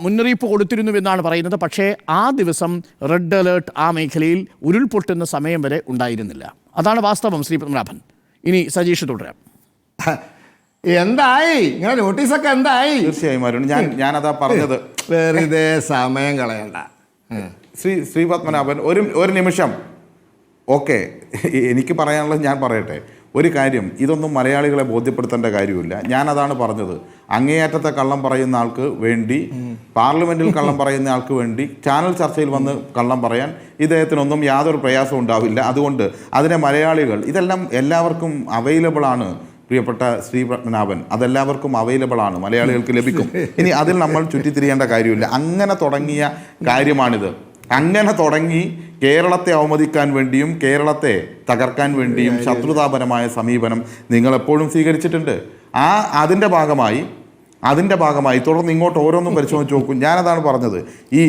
മുന്നറിയിപ്പ് കൊടുത്തിരുന്നു എന്നാണ് പറയുന്നത്. പക്ഷേ ആ ദിവസം റെഡ് അലേർട്ട് ആ മേഖലയിൽ ഉരുൾപൊട്ടുന്ന സമയം വരെ ഉണ്ടായിരുന്നില്ല. അതാണ് വാസ്തവം. ശ്രീ പത്മനാഭൻ, ഇനി സജീഷ് തുടരാം. എന്തായി ഇങ്ങനെ നോട്ടീസൊക്കെ എന്തായി? തീർച്ചയായും ഞാനതാ പറഞ്ഞത്. വെറുതെ സമയം കളയണ്ട. ശ്രീ പത്മനാഭൻ, ഒരു നിമിഷം. ഓക്കെ, എനിക്ക് പറയാനുള്ളത് ഞാൻ പറയട്ടെ. ഒരു കാര്യം, ഇതൊന്നും മലയാളികളെ ബോധ്യപ്പെടുത്തേണ്ട കാര്യമില്ല. ഞാനതാണ് പറഞ്ഞത്. അങ്ങേയറ്റത്തെ കള്ളം പറയുന്ന ആൾക്ക് വേണ്ടി, പാർലമെൻറ്റിൽ കള്ളം പറയുന്ന ആൾക്ക് വേണ്ടി ചാനൽ ചർച്ചയിൽ വന്ന് കള്ളം പറയാൻ ഇദ്ദേഹത്തിനൊന്നും യാതൊരു പ്രയാസവും ഉണ്ടാവില്ല. അതുകൊണ്ട് അതിനെ മലയാളികൾ, ഇതെല്ലാം എല്ലാവർക്കും അവൈലബിൾ ആണ്. പ്രിയപ്പെട്ട ശ്രീ പത്മനാഭൻ, അതെല്ലാവർക്കും അവൈലബിൾ ആണ്, മലയാളികൾക്ക് ലഭിക്കും. ഇനി അതിൽ നമ്മൾ ചുറ്റിത്തിരിയേണ്ട കാര്യമില്ല. അങ്ങനെ തുടങ്ങിയ കാര്യമാണിത്. അങ്ങനെ തുടങ്ങി കേരളത്തെ അവമതിക്കാൻ വേണ്ടിയും കേരളത്തെ തകർക്കാൻ വേണ്ടിയും ശത്രുതാപരമായ സമീപനം നിങ്ങളെപ്പോഴും സ്വീകരിച്ചിട്ടുണ്ട്. അതിൻ്റെ ഭാഗമായി തുടർന്ന് ഇങ്ങോട്ട് ഓരോന്നും പരിശോധിച്ച് നോക്കും. ഞാനതാണ് പറഞ്ഞത്. ഈ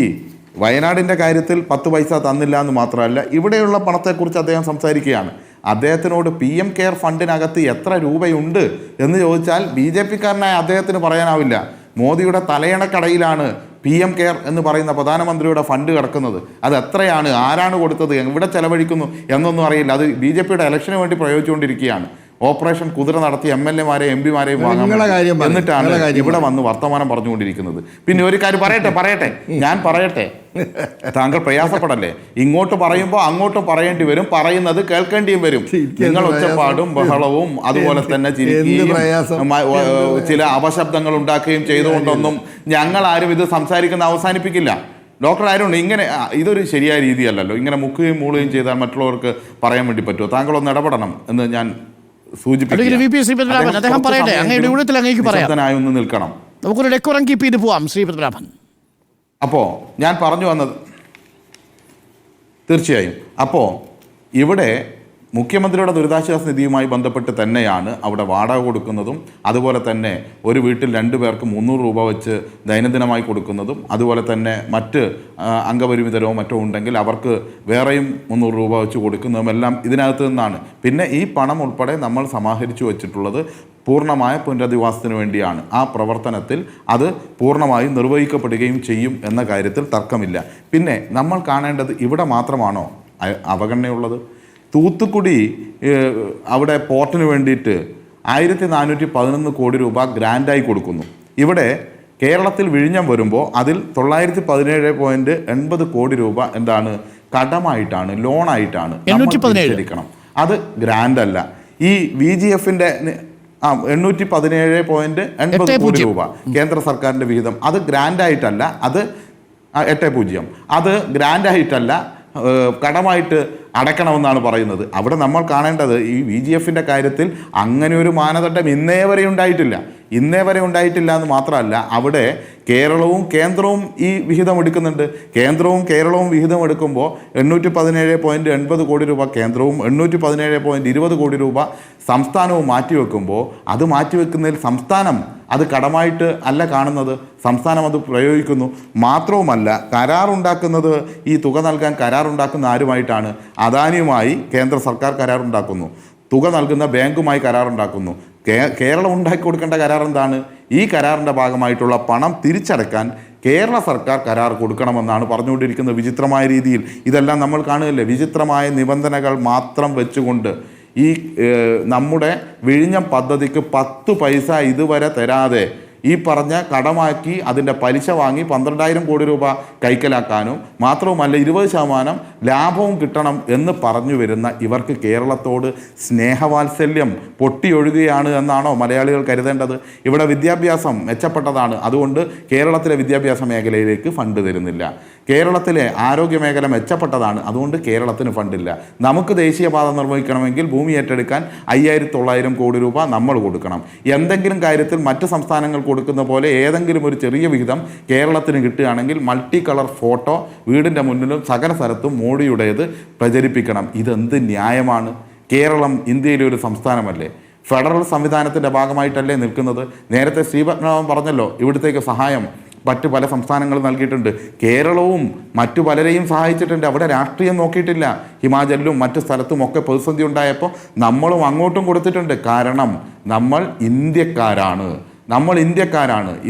വയനാടിൻ്റെ കാര്യത്തിൽ 10 പൈസ തന്നില്ല എന്ന് മാത്രമല്ല, ഇവിടെയുള്ള പണത്തെക്കുറിച്ച് അദ്ദേഹം സംസാരിക്കുകയാണ്. അദ്ദേഹത്തിനോട് PM കെയർ ഫണ്ടിനകത്ത് എത്ര രൂപയുണ്ട് എന്ന് ചോദിച്ചാൽ BJP-കാരനായ അദ്ദേഹത്തിന് പറയാനാവില്ല. മോദിയുടെ തലയണക്കടയിലാണ് PM കെയർ എന്ന് പറയുന്ന പ്രധാനമന്ത്രിയുടെ ഫണ്ട് കിടക്കുന്നത്. അത് എത്രയാണ്, ആരാണ് കൊടുത്തത്, എവിടെ ചെലവഴിക്കുന്നു എന്നൊന്നും അറിയില്ല. അത് BJP-യുടെ ഇലക്ഷന് വേണ്ടി പ്രയോഗിച്ചുകൊണ്ടിരിക്കുകയാണ്. ഓപ്പറേഷൻ കുതിര നടത്തി MLA-മാരെയും MP-മാരെയും വാങ്ങാൻ, എന്നിട്ടാണ് ഇവിടെ വന്ന് വർത്തമാനം പറഞ്ഞുകൊണ്ടിരിക്കുന്നത്. പിന്നെ ഒരു കാര്യം പറയട്ടെ, ഞാൻ പറയട്ടെ, താങ്കൾ പ്രയാസപ്പെടല്ലേ. ഇങ്ങോട്ട് പറയുമ്പോൾ അങ്ങോട്ടും പറയേണ്ടി വരും, പറയുന്നത് കേൾക്കേണ്ടിയും വരും. നിങ്ങൾ ഒച്ചപ്പാടും ബഹളവും അതുപോലെ തന്നെ ചിരിക്കുകയും ചില അപശബ്ദങ്ങൾ ഉണ്ടാക്കുകയും ചെയ്തുകൊണ്ടൊന്നും ഞങ്ങൾ ആരും ഇത് സംസാരിക്കുന്ന അവസാനിപ്പിക്കില്ല. ഡോക്ടർ അരുൺ, ഇങ്ങനെ ഇതൊരു ശരിയായ രീതിയല്ലല്ലോ. ഇങ്ങനെ മുക്കുകയും മൂളുകയും ചെയ്താൽ മറ്റുള്ളവർക്ക് പറയാൻ വേണ്ടി പറ്റുമോ? താങ്കളൊന്ന് ഇടപെടണം എന്ന് ഞാൻ സൂചിപ്പിക്കുന്നു. നിൽക്കണം, നമുക്കൊരു ഡെക്കോറം കീപ്പ് ചെയ്ത് പോവാം. ശ്രീ പത്മനാഭൻ, അപ്പോൾ ഞാൻ പറഞ്ഞു വന്നത് തീർച്ചയായും, അപ്പോൾ ഇവിടെ മുഖ്യമന്ത്രിയുടെ ദുരിതാശ്വാസ നിധിയുമായി ബന്ധപ്പെട്ട് തന്നെയാണ് അവിടെ വാടക കൊടുക്കുന്നതും, അതുപോലെ തന്നെ ഒരു വീട്ടിൽ 2 പേർക്ക് 300 രൂപ വെച്ച് ദൈനംദിനമായി കൊടുക്കുന്നതും, അതുപോലെ തന്നെ മറ്റ് അംഗപരിമിതരോ മറ്റോ ഉണ്ടെങ്കിൽ അവർക്ക് വേറെയും 300 രൂപ വെച്ച് കൊടുക്കുന്നതും എല്ലാം ഇതിനകത്ത് നിന്നാണ്. പിന്നെ ഈ പണം ഉൾപ്പെടെ നമ്മൾ സമാഹരിച്ചു വച്ചിട്ടുള്ളത് പൂർണ്ണമായ പുനരധിവാസത്തിന് വേണ്ടിയാണ്. ആ പ്രവർത്തനത്തിൽ അത് പൂർണ്ണമായും നിർവഹിക്കപ്പെടുകയും ചെയ്യും എന്ന കാര്യത്തിൽ തർക്കമില്ല. പിന്നെ നമ്മൾ കാണേണ്ടത്, ഇവിടെ മാത്രമാണോ അവഗണനയുള്ളത്? തൂത്തുക്കുടി അവിടെ പോർട്ടിന് വേണ്ടിയിട്ട് 1411 കോടി രൂപ ഗ്രാൻഡായി കൊടുക്കുന്നു. ഇവിടെ കേരളത്തിൽ വിഴിഞ്ഞം വരുമ്പോൾ അതിൽ 917.80 കോടി രൂപ എന്താണ് കടമായിട്ടാണ്, ലോണായിട്ടാണ് ശരിക്കണം. അത് ഗ്രാൻഡ് അല്ല. ഈ VGF-ന്റെ 817.80 കോടി രൂപ കേന്ദ്ര സർക്കാരിൻ്റെ വിഹിതം, അത് ഗ്രാൻഡായിട്ടല്ല, അത് 80, അത് ഗ്രാൻഡായിട്ടല്ല, കടമായിട്ട് അടയ്ക്കണമെന്നാണ് പറയുന്നത്. അവിടെ നമ്മൾ കാണേണ്ടത്, ഈ VGF-ന്റെ കാര്യത്തിൽ അങ്ങനെ ഒരു മാനദണ്ഡം ഇന്നേ വരെ ഉണ്ടായിട്ടില്ല എന്ന് മാത്രമല്ല, അവിടെ കേരളവും കേന്ദ്രവും ഈ വിഹിതം എടുക്കുന്നുണ്ട്. കേരളവും വിഹിതം എടുക്കുമ്പോൾ 817.80 കോടി രൂപ കേന്ദ്രവും 817.20 കോടി രൂപ സംസ്ഥാനവും മാറ്റിവെക്കുമ്പോൾ, അത് മാറ്റിവെക്കുന്നതിൽ സംസ്ഥാനം അത് കടമായിട്ട് അല്ല കാണുന്നത്, സംസ്ഥാനം അത് പ്രയോഗിക്കുന്നു. മാത്രവുമല്ല, കരാറുണ്ടാക്കുന്നത്, ഈ തുക നൽകാൻ കരാറുണ്ടാക്കുന്ന ആരുമായിട്ടാണ്? അദാനിയുമായി കേന്ദ്ര സർക്കാർ കരാറുണ്ടാക്കുന്നു, തുക നൽകുന്ന ബാങ്കുമായി കരാറുണ്ടാക്കുന്നു. കേരളം ഉണ്ടാക്കി കൊടുക്കേണ്ട കരാർ എന്താണ്? ഈ കരാറിൻ്റെ ഭാഗമായിട്ടുള്ള പണം തിരിച്ചടക്കാൻ കേരള സർക്കാർ കരാർ കൊടുക്കണമെന്നാണ് പറഞ്ഞുകൊണ്ടിരിക്കുന്നത്. വിചിത്രമായ രീതിയിൽ ഇതെല്ലാം നമ്മൾ കാണുകയല്ലേ. വിചിത്രമായ നിബന്ധനകൾ മാത്രം വെച്ചുകൊണ്ട് ഈ നമ്മുടെ വിഴിഞ്ഞം പദ്ധതിക്ക് 10 പൈസ ഇതുവരെ തരാതെ ഈ പറഞ്ഞ കടമാക്കി അതിൻ്റെ പലിശ വാങ്ങി 12,000 കോടി രൂപ കൈക്കലാക്കാനും മാത്രവുമല്ല 20% ലാഭവും കിട്ടണം എന്ന് പറഞ്ഞു വരുന്ന ഇവർക്ക് കേരളത്തോട് സ്നേഹവാത്സല്യം പൊട്ടിയൊഴുകുകയാണ് എന്നാണോ മലയാളികൾ കരുതേണ്ടത്? ഇവിടെ വിദ്യാഭ്യാസം മെച്ചപ്പെട്ടതാണ്, അതുകൊണ്ട് കേരളത്തിലെ വിദ്യാഭ്യാസ മേഖലയിലേക്ക് ഫണ്ട് തരുന്നില്ല. കേരളത്തിലെ ആരോഗ്യ മേഖല മെച്ചപ്പെട്ടതാണ്, അതുകൊണ്ട് കേരളത്തിന് ഫണ്ടില്ല. നമുക്ക് ദേശീയപാത നിർവഹിക്കണമെങ്കിൽ ഭൂമി ഏറ്റെടുക്കാൻ 5,900 കോടി രൂപ നമ്മൾ കൊടുക്കണം. എന്തെങ്കിലും കാര്യത്തിൽ മറ്റ് സംസ്ഥാനങ്ങൾ കൊടുക്കുന്ന പോലെ ഏതെങ്കിലും ഒരു ചെറിയ വിഹിതം കേരളത്തിന് കിട്ടുകയാണെങ്കിൽ മൾട്ടി കളർ ഫോട്ടോ വീടിൻ്റെ മുന്നിലും സകല സ്ഥലത്തും മോഡിയുടേത് പ്രചരിപ്പിക്കണം. ഇതെന്ത് ന്യായമാണ്? കേരളം ഇന്ത്യയിലെ ഒരു സംസ്ഥാനമല്ലേ? ഫെഡറൽ സംവിധാനത്തിൻ്റെ ഭാഗമായിട്ടല്ലേ നിൽക്കുന്നത്? നേരത്തെ ശ്രീപത്മനാഭൻ പറഞ്ഞല്ലോ ഇവിടത്തേക്ക് സഹായം മറ്റു പല സംസ്ഥാനങ്ങളും നൽകിയിട്ടുണ്ട്. കേരളവും മറ്റു പലരെയും സഹായിച്ചിട്ടുണ്ട്. അവിടെ രാഷ്ട്രീയം നോക്കിയിട്ടില്ല. ഹിമാചലിലും മറ്റു സ്ഥലത്തും ഒക്കെ പ്രതിസന്ധി ഉണ്ടായപ്പോൾ നമ്മളും അങ്ങോട്ടും കൊടുത്തിട്ടുണ്ട്. കാരണം നമ്മൾ ഇന്ത്യക്കാരാണ്.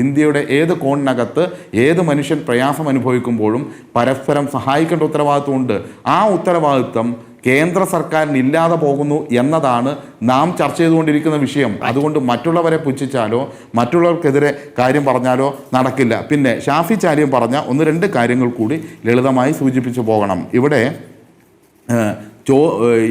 ഇന്ത്യയുടെ ഏത് കോണിനകത്ത് ഏത് മനുഷ്യൻ പ്രയാസം അനുഭവിക്കുമ്പോഴും പരസ്പരം സഹായിക്കേണ്ട ഉത്തരവാദിത്വമുണ്ട്. ആ ഉത്തരവാദിത്വം കേന്ദ്ര സർക്കാരിന് ഇല്ലാതെ പോകുന്നു എന്നതാണ് നാം ചർച്ച ചെയ്തുകൊണ്ടിരിക്കുന്ന വിഷയം. അതുകൊണ്ട് മറ്റുള്ളവരെ പുച്ഛിച്ചാലോ മറ്റുള്ളവർക്കെതിരെ കാര്യം പറഞ്ഞാലോ നടക്കില്ല. പിന്നെ ഷാഫി ചാലിയം പറഞ്ഞ 1-2 കാര്യങ്ങൾ കൂടി ലളിതമായി സൂചിപ്പിച്ചു പോകണം. ഇവിടെ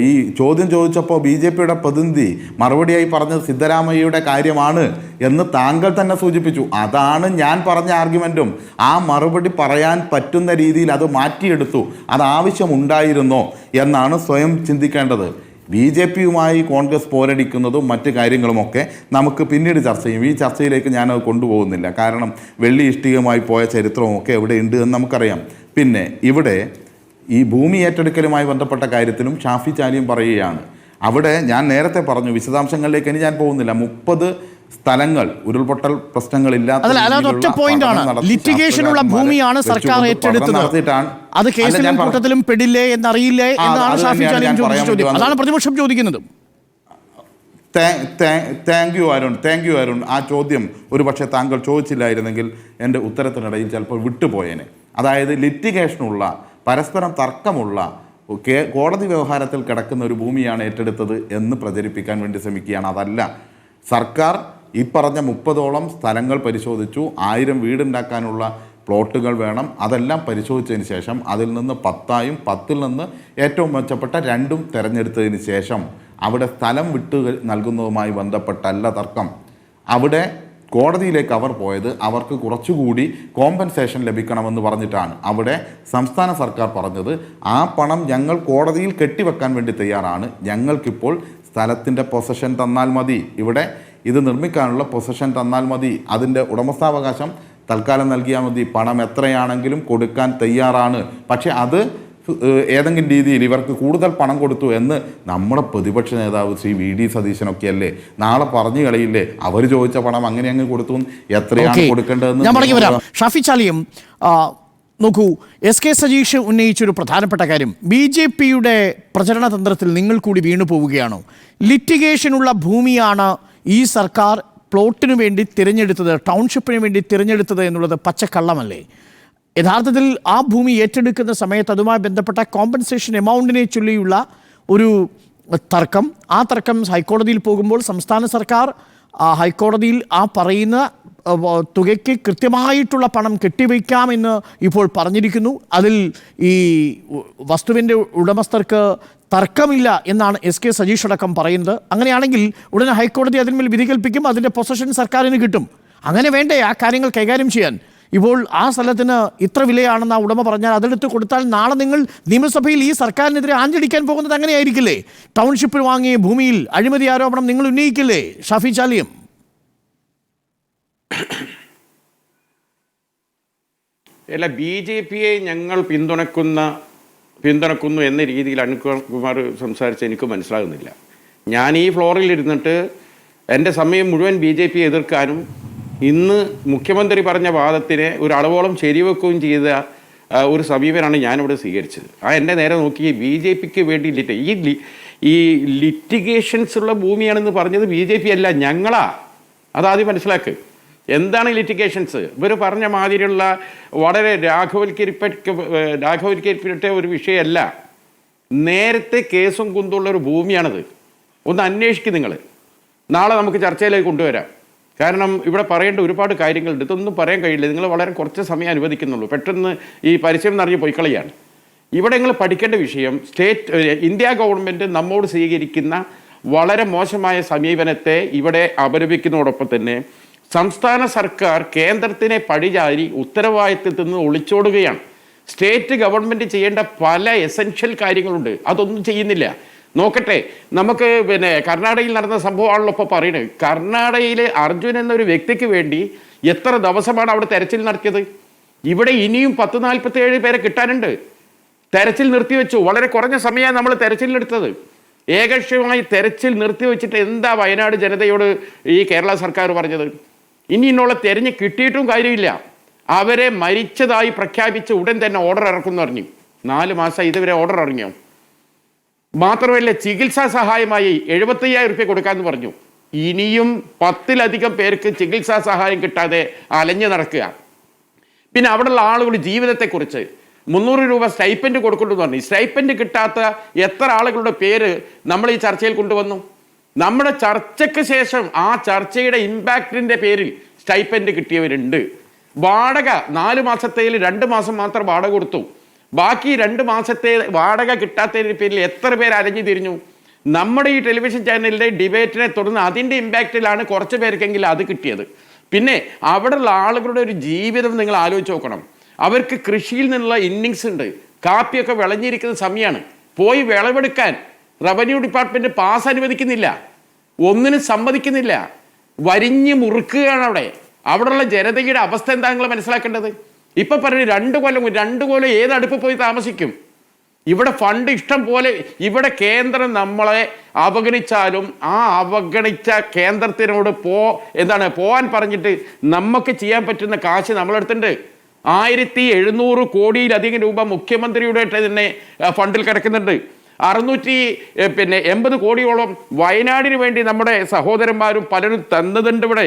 ഈ ചോദ്യം ചോദിച്ചപ്പോൾ BJPയുടെ പ്രതിനിധി മറുപടിയായി പറഞ്ഞത് സിദ്ധരാമയ്യയുടെ കാര്യമാണ് എന്ന് താങ്കൾ തന്നെ സൂചിപ്പിച്ചു. അതാണ് ഞാൻ പറഞ്ഞ ആർഗ്യുമെൻറ്റും. ആ മറുപടി പറയാൻ പറ്റുന്ന രീതിയിൽ അത് മാറ്റിയെടുത്തു. അത് ആവശ്യമുണ്ടായിരുന്നോ എന്നാണ് സ്വയം ചിന്തിക്കേണ്ടത്. BJPയുമായി കോൺഗ്രസ് പോരടിക്കുന്നതും മറ്റു കാര്യങ്ങളുമൊക്കെ നമുക്ക് പിന്നീട് ചർച്ച ചെയ്യും. ഈ ചർച്ചയിലേക്ക് ഞാനത് കൊണ്ടുപോകുന്നില്ല. കാരണം വെള്ളി ഇഷ്ടികമായി പോയ ചരിത്രമൊക്കെ എവിടെയുണ്ട് എന്ന് നമുക്കറിയാം. പിന്നെ ഇവിടെ ഈ ഭൂമി ഏറ്റെടുക്കലുമായി ബന്ധപ്പെട്ട കാര്യത്തിലും ഷാഫി ചാലിയും പറയുകയാണ്. അവിടെ ഞാൻ നേരത്തെ പറഞ്ഞു, വിശദാംശങ്ങളിലേക്ക് ഇനി ഞാൻ പോകുന്നില്ല. 30 സ്ഥലങ്ങൾ ഉരുൾപൊട്ടൽ പ്രശ്നങ്ങളില്ലാത്ത ലിറ്റിഗേഷനുള്ള ഭൂമിയാണ് സർക്കാർ ഏറ്റെടുത്തത്. അത് കേസിലും കൂട്ടത്തിലും പെടില്ലേ എന്നറിയില്ലേ എന്നാണ് ഷാഫി ചാലിയം ചോദിച്ച ചോദ്യം. അതാണ് പ്രതിപക്ഷം ചോദിക്കുന്നത്. Thank you Arun. ആ ചോദ്യം ഒരുപക്ഷെ താങ്കൾ ചോദിച്ചില്ലായിരുന്നെങ്കിൽ എൻ്റെ ഉത്തരത്തിനിടയിൽ ചിലപ്പോൾ വിട്ടുപോയേനെ. അതായത് ലിറ്റിഗേഷനുള്ള പരസ്പരം തർക്കമുള്ള കോടതി വ്യവഹാരത്തിൽ കിടക്കുന്ന ഒരു ഭൂമിയാണ് ഏറ്റെടുത്തത് എന്ന് പ്രചരിപ്പിക്കാൻ വേണ്ടി ശ്രമിക്കുകയാണ്. അതല്ല, സർക്കാർ ഈ പറഞ്ഞ 30ഓളം സ്ഥലങ്ങൾ പരിശോധിച്ചു. 1000 വീടുണ്ടാക്കാനുള്ള പ്ലോട്ടുകൾ വേണം. അതെല്ലാം പരിശോധിച്ചതിന് ശേഷം അതിൽ നിന്ന് 10ആയും 10ൽ നിന്ന് ഏറ്റവും മെച്ചപ്പെട്ട 2ഉം തിരഞ്ഞെടുത്തതിന് ശേഷം അവിടെ സ്ഥലം വിട്ടു നൽകുന്നതുമായി ബന്ധപ്പെട്ടല്ല തർക്കം. അവിടെ കോടതിയിലേക്ക് അവർ പോയത് അവർക്ക് കുറച്ചുകൂടി കോമ്പൻസേഷൻ ലഭിക്കണമെന്ന് പറഞ്ഞിട്ടാണ്. അവിടെ സംസ്ഥാന സർക്കാർ പറഞ്ഞത് ആ പണം ഞങ്ങൾ കോടതിയിൽ കെട്ടിവെക്കാൻ വേണ്ടി തയ്യാറാണ്, ഞങ്ങൾക്കിപ്പോൾ സ്ഥലത്തിൻ്റെ പൊസഷൻ തന്നാൽ മതി, ഇവിടെ ഇത് നിർമ്മിക്കാനുള്ള പൊസഷൻ തന്നാൽ മതി, അതിൻ്റെ ഉടമസ്ഥാവകാശം തൽക്കാലം നൽകിയാൽ മതി, പണം എത്രയാണെങ്കിലും കൊടുക്കാൻ തയ്യാറാണ്. പക്ഷേ അത് ഏതെങ്കിലും രീതിയിൽ ഇവർക്ക് കൂടുതൽ പണം കൊടുത്തു എന്ന് നമ്മുടെ പ്രതിപക്ഷ നേതാവ് ശ്രീ VD സതീശനൊക്കെയല്ലേ നാളെ പറഞ്ഞു കളയില്ലേ? അവർ ചോദിച്ച പണം അങ്ങനെ അങ്ങ് കൊടുത്തു, എത്രയാണ് കൊടുക്കേണ്ടതെന്ന് ഞാൻ പറഞ്ഞു വരാം. ഷാഫി ചാലിയം, നോക്കൂ, SK സജീഷ് ഉന്നയിച്ചൊരു പ്രധാനപ്പെട്ട കാര്യം, BJPയുടെ പ്രചരണ തന്ത്രത്തിൽ നിങ്ങൾ കൂടി വീണു പോവുകയാണോ? ലിറ്റിഗേഷനുള്ള ഭൂമിയാണ് ഈ സർക്കാർ പ്ലോട്ടിനു വേണ്ടി തിരഞ്ഞെടുത്തത്, ടൗൺഷിപ്പിന് വേണ്ടി തിരഞ്ഞെടുത്തത് എന്നുള്ളത് പച്ചക്കള്ളമല്ലേ? യഥാർത്ഥത്തിൽ ആ ഭൂമി ഏറ്റെടുക്കുന്ന സമയത്ത് അതുമായി ബന്ധപ്പെട്ട കോമ്പൻസേഷൻ എമൗണ്ടിനെ ചൊല്ലിയുള്ള ഒരു തർക്കം, ആ തർക്കം ഹൈക്കോടതിയിൽ പോകുമ്പോൾ സംസ്ഥാന സർക്കാർ ഹൈക്കോടതിയിൽ ആ പറയുന്ന തുകയ്ക്ക് കൃത്യമായിട്ടുള്ള പണം കെട്ടിവയ്ക്കാമെന്ന് ഇപ്പോൾ പറഞ്ഞിരിക്കുന്നു. അതിൽ ഈ വസ്തുവിൻ്റെ ഉടമസ്ഥർക്ക് തർക്കമില്ല എന്നാണ് SK സജീഷ് അടക്കം പറയുന്നത്. അങ്ങനെയാണെങ്കിൽ ഉടനെ ഹൈക്കോടതി അതിന്മേൽ വിധി കൽപ്പിക്കും, അതിൻ്റെ പൊസഷൻ സർക്കാരിന് കിട്ടും. അങ്ങനെ വേണ്ടേ ആ കാര്യങ്ങൾ കൈകാര്യം ചെയ്യാൻ? ഇപ്പോൾ ആ സ്ഥലത്തിന് ഇത്ര വിലയാണെന്ന് ആ ഉടമ പറഞ്ഞാൽ അതെടുത്ത് കൊടുത്താൽ നാളെ നിങ്ങൾ നിയമസഭയിൽ ഈ സർക്കാരിനെതിരെ ആഞ്ഞടിക്കാൻ പോകുന്നത് അങ്ങനെയായിരിക്കില്ലേ? ടൗൺഷിപ്പിൽ വാങ്ങിയ ഭൂമിയിൽ അഴിമതി ആരോപണം നിങ്ങൾ ഉന്നയിക്കില്ലേ ഷാഫി ചാലിയം? അല്ല, BJPയെ ഞങ്ങൾ പിന്തുണക്കുന്നു എന്ന രീതിയിൽ അരുൺകുമാർ സംസാരിച്ച് എനിക്ക് മനസ്സിലാകുന്നില്ല. ഞാൻ ഈ ഫ്ലോറിൽ ഇരുന്നിട്ട് എൻ്റെ സമയം മുഴുവൻ BJPയെ എതിർക്കാനും ഇന്ന് മുഖ്യമന്ത്രി പറഞ്ഞ വാദത്തിനെ ഒരു അളവോളം ശരിവെക്കുകയും ചെയ്ത ഒരു സമീപനമാണ് ഞാനിവിടെ സ്വീകരിച്ചത്. എൻ്റെ നേരെ നോക്കി BJPക്ക് വേണ്ടി ഈ ലിറ്റിഗേഷൻസ് ഉള്ള ഭൂമിയാണെന്ന് പറഞ്ഞത് BJP അല്ല, ഞങ്ങളാ. അതാദ്യം മനസ്സിലാക്കുക. എന്താണ് ലിറ്റിഗേഷൻസ്? ഇവർ പറഞ്ഞ മാതിരിയുള്ള വളരെ രാഘവൽക്കരിക്കപ്പെട്ട ഒരു വിഷയമല്ല. നേരത്തെ കേസും കുന്തുള്ള ഒരു ഭൂമിയാണത്. ഒന്ന് അന്വേഷിക്കും നിങ്ങൾ. നാളെ നമുക്ക് ചർച്ചയിലേക്ക് കൊണ്ടുവരാം. കാരണം ഇവിടെ പറയേണ്ട ഒരുപാട് കാര്യങ്ങളുണ്ട്. ഇതൊന്നും പറയാൻ കഴിയില്ല. നിങ്ങൾ വളരെ കുറച്ച് സമയം അനുവദിക്കുന്നുള്ളൂ. പെട്ടെന്ന് ഈ പരസ്യം നിറഞ്ഞ് പോയിക്കളയാണ്. ഇവിടെ നിങ്ങൾ പഠിക്കേണ്ട വിഷയം ഇന്ത്യ ഗവൺമെൻറ് നമ്മോട് സ്വീകരിക്കുന്ന വളരെ മോശമായ സമീപനത്തെ ഇവിടെ അപലപിക്കുന്നതോടൊപ്പം തന്നെ സംസ്ഥാന സർക്കാർ കേന്ദ്രത്തിനെ പഴിചാരി ഉത്തരവാദിത്തത്തിൽ നിന്ന് ഒളിച്ചോടുകയാണ്. സ്റ്റേറ്റ് ഗവൺമെൻറ് ചെയ്യേണ്ട പല എസെൻഷ്യൽ കാര്യങ്ങളുണ്ട്, അതൊന്നും ചെയ്യുന്നില്ല. നോക്കട്ടെ, നമുക്ക് കർണാടകയിൽ നടന്ന സംഭവമാണല്ലോ ഇപ്പോൾ പറയുന്നത്. കർണാടകയിൽ അർജുൻ എന്നൊരു വ്യക്തിക്ക് വേണ്ടി എത്ര ദിവസമാണ് അവിടെ തെരച്ചിൽ നടത്തിയത്? ഇവിടെ ഇനിയും 1047 പേരെ കിട്ടാനുണ്ട്. തെരച്ചിൽ നിർത്തിവെച്ചു. വളരെ കുറഞ്ഞ സമയമാണ് നമ്മൾ തെരച്ചിലിനെടുത്തത്. ഏകപക്ഷീയമായി തെരച്ചിൽ നിർത്തിവെച്ചിട്ട് എന്താ വയനാട് ജനതയോട് ഈ കേരള സർക്കാർ പറഞ്ഞത്? ഇനിയുള്ള തെരഞ്ഞ് കിട്ടിയിട്ടും കാര്യമില്ല. അവരെ മരിച്ചതായി പ്രഖ്യാപിച്ച് ഉടൻ തന്നെ ഓർഡർ ഇറക്കുമെന്ന് പറഞ്ഞു. 4 മാസം ഇതുവരെ ഓർഡർ ഇറങ്ങിയോ? മാത്രമല്ല, ചികിത്സാ സഹായമായി 75,000 രൂപ കൊടുക്കാമെന്ന് പറഞ്ഞു. ഇനിയും 10-ലധികം പേർക്ക് ചികിത്സാ സഹായം കിട്ടാതെ അലഞ്ഞു നടക്കുക. പിന്നെ അവിടെയുള്ള ആളുകളുടെ ജീവിതത്തെക്കുറിച്ച് 300 രൂപ സ്റ്റൈപ്പൻഡ് കൊടുക്കുമെന്ന് പറഞ്ഞു. സ്റ്റൈപ്പൻഡ് കിട്ടാത്ത എത്ര ആളുകളുടെ പേര് നമ്മൾ ഈ ചർച്ചയിൽ കൊണ്ടുവന്നു? നമ്മുടെ ചർച്ചയ്ക്ക് ശേഷം ആ ചർച്ചയുടെ ഇമ്പാക്റ്റിൻ്റെ പേരിൽ സ്റ്റൈപ്പൻഡ് കിട്ടിയവരുണ്ട്. വാടക 4 മാസത്തേൽ 2 മാസം മാത്രം വാടക കൊടുത്തു. ബാക്കി 2 മാസത്തെ വാടക കിട്ടാത്തതിൻ്റെ പേരിൽ എത്ര പേര് അലഞ്ഞു തിരിഞ്ഞു? നമ്മുടെ ഈ ടെലിവിഷൻ ചാനലിൻ്റെ ഡിബേറ്റിനെ തുടർന്ന് അതിൻ്റെ ഇമ്പാക്റ്റിലാണ് കുറച്ച് പേർക്കെങ്കിലും അത് കിട്ടിയത്. പിന്നെ അവിടെയുള്ള ആളുകളുടെ ഒരു ജീവിതം നിങ്ങൾ ആലോചിച്ച് നോക്കണം. അവർക്ക് കൃഷിയിൽ നിന്നുള്ള ഇന്നിങ്സ് ഉണ്ട്. കാപ്പിയൊക്കെ വിളഞ്ഞിരിക്കുന്ന സമയമാണ്. പോയി വിളവെടുക്കാൻ റവന്യൂ ഡിപ്പാർട്ട്മെൻറ്റ് പാസ് അനുവദിക്കുന്നില്ല, ഒന്നിനും സമ്മതിക്കുന്നില്ല. വരിഞ്ഞ് മുറുക്കുകയാണ് അവിടെ. അവിടെയുള്ള ജനതയുടെ അവസ്ഥ എന്താ നിങ്ങൾ മനസ്സിലാക്കേണ്ടത്? ഇപ്പം പറഞ്ഞു 2 കൊല്ലം ഏത് അടുപ്പ് പോയി താമസിക്കും? ഇവിടെ ഫണ്ട് ഇഷ്ടം പോലെ. ഇവിടെ കേന്ദ്രം നമ്മളെ അവഗണിച്ചാലും ആ അവഗണിച്ച കേന്ദ്രത്തിനോട് പോവാൻ പറഞ്ഞിട്ട് നമുക്ക് ചെയ്യാൻ പറ്റുന്ന കാശ് നമ്മളെടുത്തിട്ടുണ്ട്. 1700 കോടിയിലധികം രൂപ മുഖ്യമന്ത്രിയുടെ തന്നെ ഫണ്ടിൽ കിടക്കുന്നുണ്ട്. 680 കോടിയോളം വയനാടിന് വേണ്ടി നമ്മുടെ സഹോദരന്മാരും പലരും തന്നതുണ്ട് ഇവിടെ.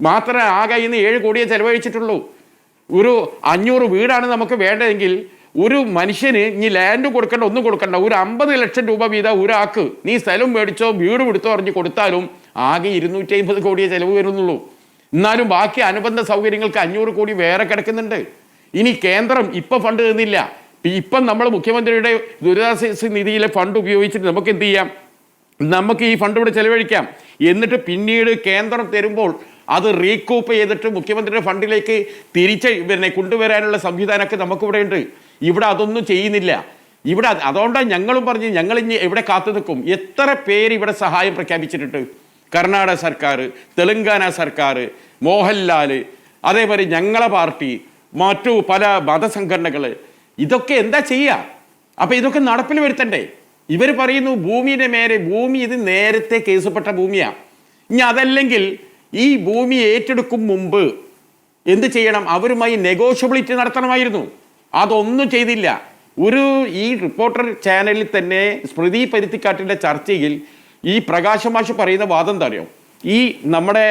മാത്രമേ ആകെ ഇന്ന് 7 കോടിയെ ചെലവഴിച്ചിട്ടുള്ളൂ. ഒരു 500 വീടാണ് നമുക്ക് വേണ്ടതെങ്കിൽ ഒരു മനുഷ്യന് ഇനി ലാൻഡ് കൊടുക്കേണ്ട, ഒന്നും കൊടുക്കണ്ട, ഒരു 50 ലക്ഷം രൂപ വീതം ഒരാൾക്ക് നീ സ്ഥലം മേടിച്ചോ വീട് പിടുത്തോ പറഞ്ഞ് കൊടുത്താലും ആകെ 250 കോടിയെ ചെലവ് വരുന്നുള്ളൂ. എന്നാലും ബാക്കി അനുബന്ധ സൗകര്യങ്ങൾക്ക് 500 കോടി വേറെ കിടക്കുന്നുണ്ട്. ഇനി കേന്ദ്രം ഇപ്പം ഫണ്ട് തന്നില്ല. ഇപ്പം നമ്മൾ മുഖ്യമന്ത്രിയുടെ ദുരിതാശ്വാസ നിധിയിലെ ഫണ്ട് ഉപയോഗിച്ചിട്ട് നമുക്ക് എന്ത് ചെയ്യാം? നമുക്ക് ഈ ഫണ്ട് ഇവിടെ ചെലവഴിക്കാം. എന്നിട്ട് പിന്നീട് കേന്ദ്രം തരുമ്പോൾ അത് റീകൂപ്പ് ചെയ്തിട്ട് മുഖ്യമന്ത്രിയുടെ ഫണ്ടിലേക്ക് കൊണ്ടുവരാനുള്ള സംവിധാനമൊക്കെ നമുക്കിവിടെ ഉണ്ട്. ഇവിടെ അതൊന്നും ചെയ്യുന്നില്ല. ഇവിടെ അതുകൊണ്ടാണ് ഞങ്ങളും പറഞ്ഞ് ഞങ്ങൾ ഇനി എവിടെ കാത്തു നിൽക്കും. എത്ര പേര് ഇവിടെ സഹായം പ്രഖ്യാപിച്ചിട്ടുണ്ട്? കർണാടക സർക്കാർ, തെലങ്കാന സർക്കാർ, മോഹൻലാൽ, അതേപോലെ ഞങ്ങളെ പാർട്ടി, മറ്റു പല മതസംഘടനകൾ. ഇതൊക്കെ എന്താ ചെയ്യുക? അപ്പം ഇതൊക്കെ നടപ്പിൽ വരുത്തണ്ടേ? ഇവർ പറയുന്നു ഭൂമിയുടെ മേലെ, ഭൂമി ഇത് നേരത്തെ കേസുപ്പെട്ട ഭൂമിയാണ്. ഇനി അതല്ലെങ്കിൽ ഈ ഭൂമി ഏറ്റെടുക്കും മുമ്പ് എന്ത് ചെയ്യണം? അവരുമായി നെഗോഷ്യബിലിറ്റി നടത്തണമായിരുന്നു. അതൊന്നും ചെയ്തില്ല. ഈ റിപ്പോർട്ടർ ചാനലിൽ തന്നെ സ്മൃതി പരുത്തിക്കാട്ടിൻ്റെ ചർച്ചയിൽ ഈ പ്രകാശ് മാഷ് പറയുന്ന വാദം എന്താ അറിയോ? ഈ നമ്മുടെ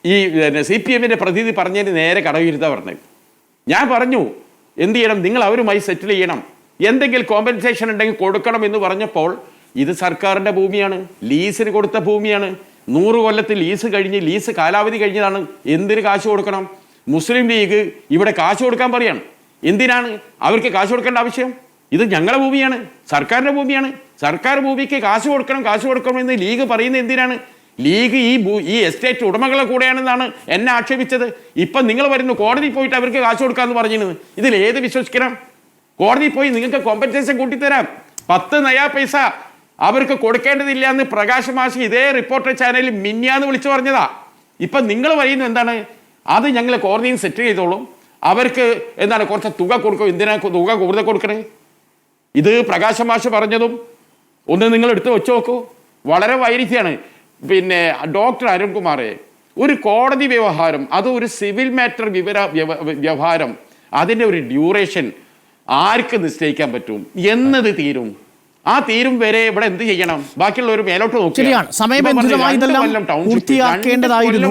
ഈ CPM-ൻ്റെ പ്രതിനിധി പറഞ്ഞതിന് നേരെ കടവിരുതാ പറഞ്ഞത്. ഞാൻ പറഞ്ഞു എന്ത് ചെയ്യണം? നിങ്ങൾ അവരുമായി സെറ്റിൽ ചെയ്യണം, എന്തെങ്കിലും കോമ്പൻസേഷൻ ഉണ്ടെങ്കിൽ കൊടുക്കണം എന്ന് പറഞ്ഞപ്പോൾ ഇത് സർക്കാരിൻ്റെ ഭൂമിയാണ്, ലീസിന് കൊടുത്ത ഭൂമിയാണ്. 100 കൊല്ലത്തിൽ ലീസ് കഴിഞ്ഞ്, ലീസ് കാലാവധി കഴിഞ്ഞതാണ്. എന്തിന് കാശ് കൊടുക്കണം? മുസ്ലിം ലീഗ് ഇവിടെ കാശ് കൊടുക്കാൻ പറയാണ്. എന്തിനാണ് അവർക്ക് കാശ് കൊടുക്കേണ്ട ആവശ്യം? ഇത് ഞങ്ങളുടെ ഭൂമിയാണ്, സർക്കാരിൻ്റെ ഭൂമിയാണ്. സർക്കാർ ഭൂമിക്ക് കാശ് കൊടുക്കണം എന്ന് ലീഗ് പറയുന്നത് എന്തിനാണ്? ലീഗ് ഈ എസ്റ്റേറ്റ് ഉടമകളെ കൂടെയാണെന്നാണ് എന്നെ ആക്ഷേപിച്ചത്. ഇപ്പം നിങ്ങൾ വരുന്നു കോടതി പോയിട്ട് അവർക്ക് കാശ് കൊടുക്കാമെന്ന് പറഞ്ഞിരുന്നു. ഇതിൽ ഏത് വിശ്വസിക്കണം? കോടതി പോയി നിങ്ങൾക്ക് കോമ്പൻസേഷൻ കൂട്ടിത്തരാം, 10 നയാ പൈസ അവർക്ക് കൊടുക്കേണ്ടതില്ല എന്ന് പ്രകാശ് മാഷി ഇതേ റിപ്പോർട്ടർ ചാനലിൽ മിന്യാന്ന് വിളിച്ചു പറഞ്ഞതാ. ഇപ്പം നിങ്ങൾ പറയുന്നത് എന്താണ്? അത് ഞങ്ങൾ കോടതിയിൽ സെറ്റിൽ ചെയ്തോളും, അവർക്ക് കുറച്ച് തുക കൊടുക്കും. എന്തിനാ തുക കൂടുതൽ കൊടുക്കണേ? ഇത് പ്രകാശ് മാഷ് പറഞ്ഞതും ഒന്ന് നിങ്ങൾ എടുത്ത് വെച്ച് നോക്കൂ. വളരെ വൈരുദ്ധ്യമാണ്. ഡോക്ടർ അരുൺകുമാറെ, ഒരു കോടതി വ്യവഹാരം, അത് ഒരു സിവിൽ മാറ്റർ വ്യവഹാരം, അതിൻ്റെ ഒരു ഡ്യൂറേഷൻ ആർക്ക് നിശ്ചയിക്കാൻ പറ്റും? എന്നത് തീരും? ആ തീരും വരെ ഇവിടെ എന്ത് ചെയ്യണം? ബാക്കിയുള്ളവർ മേലോട്ട് നോക്കുക. ശരിയാണ്, സമയബന്ധിതമായി ഇതെല്ലാം പൂർത്തിയാക്കേണ്ടതായിരുന്നു.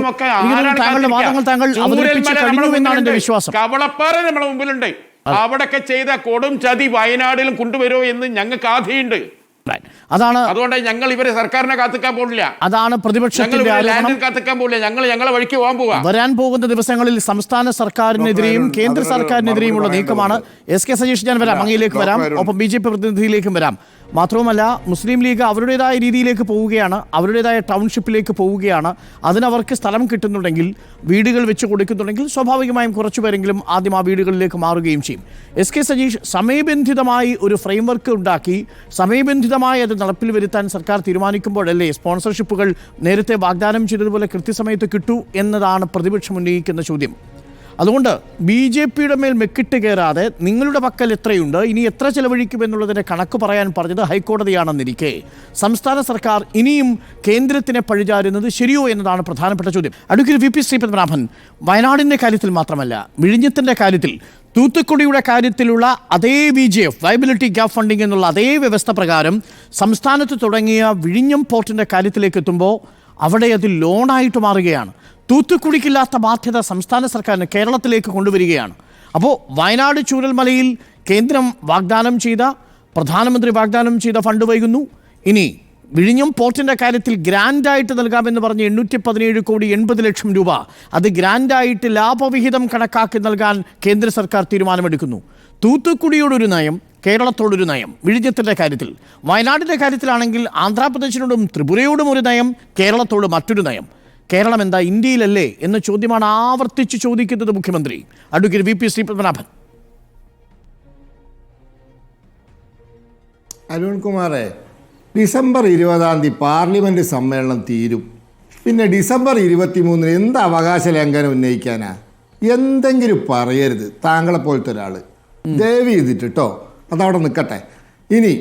താങ്കളുടെ വാദങ്ങൾ താങ്കൾ അവതരിപ്പിച്ചു കഴിഞ്ഞു എന്നാണ് എന്റെ വിശ്വാസം. കവളപ്പാറ നമ്മുടെ മുമ്പിലുണ്ട്. അവിടൊക്കെ ചെയ്ത കൊടും ചതി വയനാടിലും കൊണ്ടുവരുമോ എന്ന് ഞങ്ങൾക്ക് ആധിയുണ്ട്. അതാണ്, അതുകൊണ്ട് ഞങ്ങൾ ഇവരെ സർക്കാരിനെ കാത്തിക്കാൻ പോകില്ല. അതാണ് പ്രതിപക്ഷത്തിന്റെ കാത്തിക്കാൻ പോകില്ല. ഞങ്ങളെ വഴിക്ക് പോകാൻ പോവാ. വരാൻ പോകുന്ന ദിവസങ്ങളിൽ സംസ്ഥാന സർക്കാരിനെതിരെയും കേന്ദ്ര സർക്കാരിനെതിരെയുമുള്ള നീക്കമാണ്. എസ് കെ സജീഷ്, ഞാൻ വരാം, അങ്ങയിലേക്ക് വരാം, ഒപ്പം BJP പ്രതിനിധിയിലേക്കും വരാം. മാത്രവുമല്ല, മുസ്ലിം ലീഗ് അവരുടേതായ രീതിയിലേക്ക് പോവുകയാണ്, അവരുടേതായ ടൗൺഷിപ്പിലേക്ക് പോവുകയാണ്. അതിനവർക്ക് സ്ഥലം കിട്ടുന്നുണ്ടെങ്കിൽ, വീടുകൾ വെച്ച് കൊടുക്കുന്നുണ്ടെങ്കിൽ സ്വാഭാവികമായും കുറച്ചുപേരെങ്കിലും ആദ്യം ആ വീടുകളിലേക്ക് മാറുകയും ചെയ്യും. എസ് കെ സജീഷ്, സമയബന്ധിതമായി ഒരു ഫ്രെയിംവർക്ക് ഉണ്ടാക്കി സമയബന്ധിതമായി അത് നടപ്പിൽ വരുത്താൻ സർക്കാർ തീരുമാനിക്കുമ്പോഴല്ലേ സ്പോൺസർഷിപ്പുകൾ നേരത്തെ വാഗ്ദാനം ചെയ്തതുപോലെ കൃത്യസമയത്ത് കിട്ടൂ എന്നതാണ് പ്രതിപക്ഷം ഉന്നയിക്കുന്ന ചോദ്യം. അതുകൊണ്ട് BJPയുടെ മേൽ മെക്കിട്ട് കയറാതെ നിങ്ങളുടെ പക്കൽ എത്രയുണ്ട്, ഇനി എത്ര ചെലവഴിക്കുമെന്നുള്ളതിൻ്റെ കണക്ക് പറയാൻ പറഞ്ഞത് ഹൈക്കോടതിയാണെന്നിരിക്കെ സംസ്ഥാന സർക്കാർ ഇനിയും കേന്ദ്രത്തിനെ പഴിചാരുന്നത് ശരിയോ എന്നതാണ് പ്രധാനപ്പെട്ട ചോദ്യം. അഡ്വക്കേറ്റ് VP ശ്രീപത്മനാഭൻ, വയനാടിൻ്റെ കാര്യത്തിൽ മാത്രമല്ല, വിഴിഞ്ഞത്തിൻ്റെ കാര്യത്തിൽ, തൂത്തുക്കുടിയുടെ കാര്യത്തിലുള്ള അതേ VGF വയബിലിറ്റി ഗ്യാപ്പ് ഫണ്ടിംഗ് എന്നുള്ള അതേ വ്യവസ്ഥ പ്രകാരം സംസ്ഥാനത്ത് തുടങ്ങിയ വിഴിഞ്ഞം പോർട്ടിൻ്റെ കാര്യത്തിലേക്ക് എത്തുമ്പോൾ അവിടെ അത് ലോണായിട്ട് മാറുകയാണ്. തൂത്തുക്കുടിക്കില്ലാത്ത ബാധ്യത സംസ്ഥാന സർക്കാരിന് കേരളത്തിലേക്ക് കൊണ്ടുവരികയാണ്. അപ്പോൾ വയനാട് ചൂരൽമലയിൽ കേന്ദ്രം വാഗ്ദാനം ചെയ്ത, പ്രധാനമന്ത്രി വാഗ്ദാനം ചെയ്ത ഫണ്ട് വൈകുന്നു. ഇനി വിഴിഞ്ഞം പോർട്ടിൻ്റെ കാര്യത്തിൽ ഗ്രാൻഡായിട്ട് നൽകാമെന്ന് പറഞ്ഞ് 817 കോടി 80 ലക്ഷം രൂപ അത് ഗ്രാൻഡായിട്ട് ലാഭവിഹിതം കണക്കാക്കി നൽകാൻ കേന്ദ്ര സർക്കാർ തീരുമാനമെടുക്കുന്നു. തൂത്തുക്കുടിയോടൊരു നയം, കേരളത്തോടൊരു നയം വിഴിഞ്ഞത്തിൻ്റെ കാര്യത്തിൽ. വയനാടിൻ്റെ കാര്യത്തിലാണെങ്കിൽ ആന്ധ്രാപ്രദേശിനോടും ത്രിപുരയോടും ഒരു നയം, കേരളത്തോട് മറ്റൊരു നയം. കേരളം എന്താ ഇന്ത്യയിലല്ലേ എന്ന ചോദ്യമാണ് ആവർത്തിച്ച് ചോദിക്കുന്നത് മുഖ്യമന്ത്രി. Advocate VP Sreepadmanabhan. അരുൺകുമാറെ, ഡിസംബർ 20 പാർലമെൻറ്റ് സമ്മേളനം തീരും. പിന്നെ ഡിസംബർ 23 എന്ത് അവകാശ ലംഘനം ഉന്നയിക്കാനാ? എന്തെങ്കിലും പറയരുത്, താങ്കളെ പോലത്തെ ഒരാൾ. ദയവ് ചെയ്തിട്ട് കേട്ടോ, അതവിടെ നിൽക്കട്ടെ. ഇനി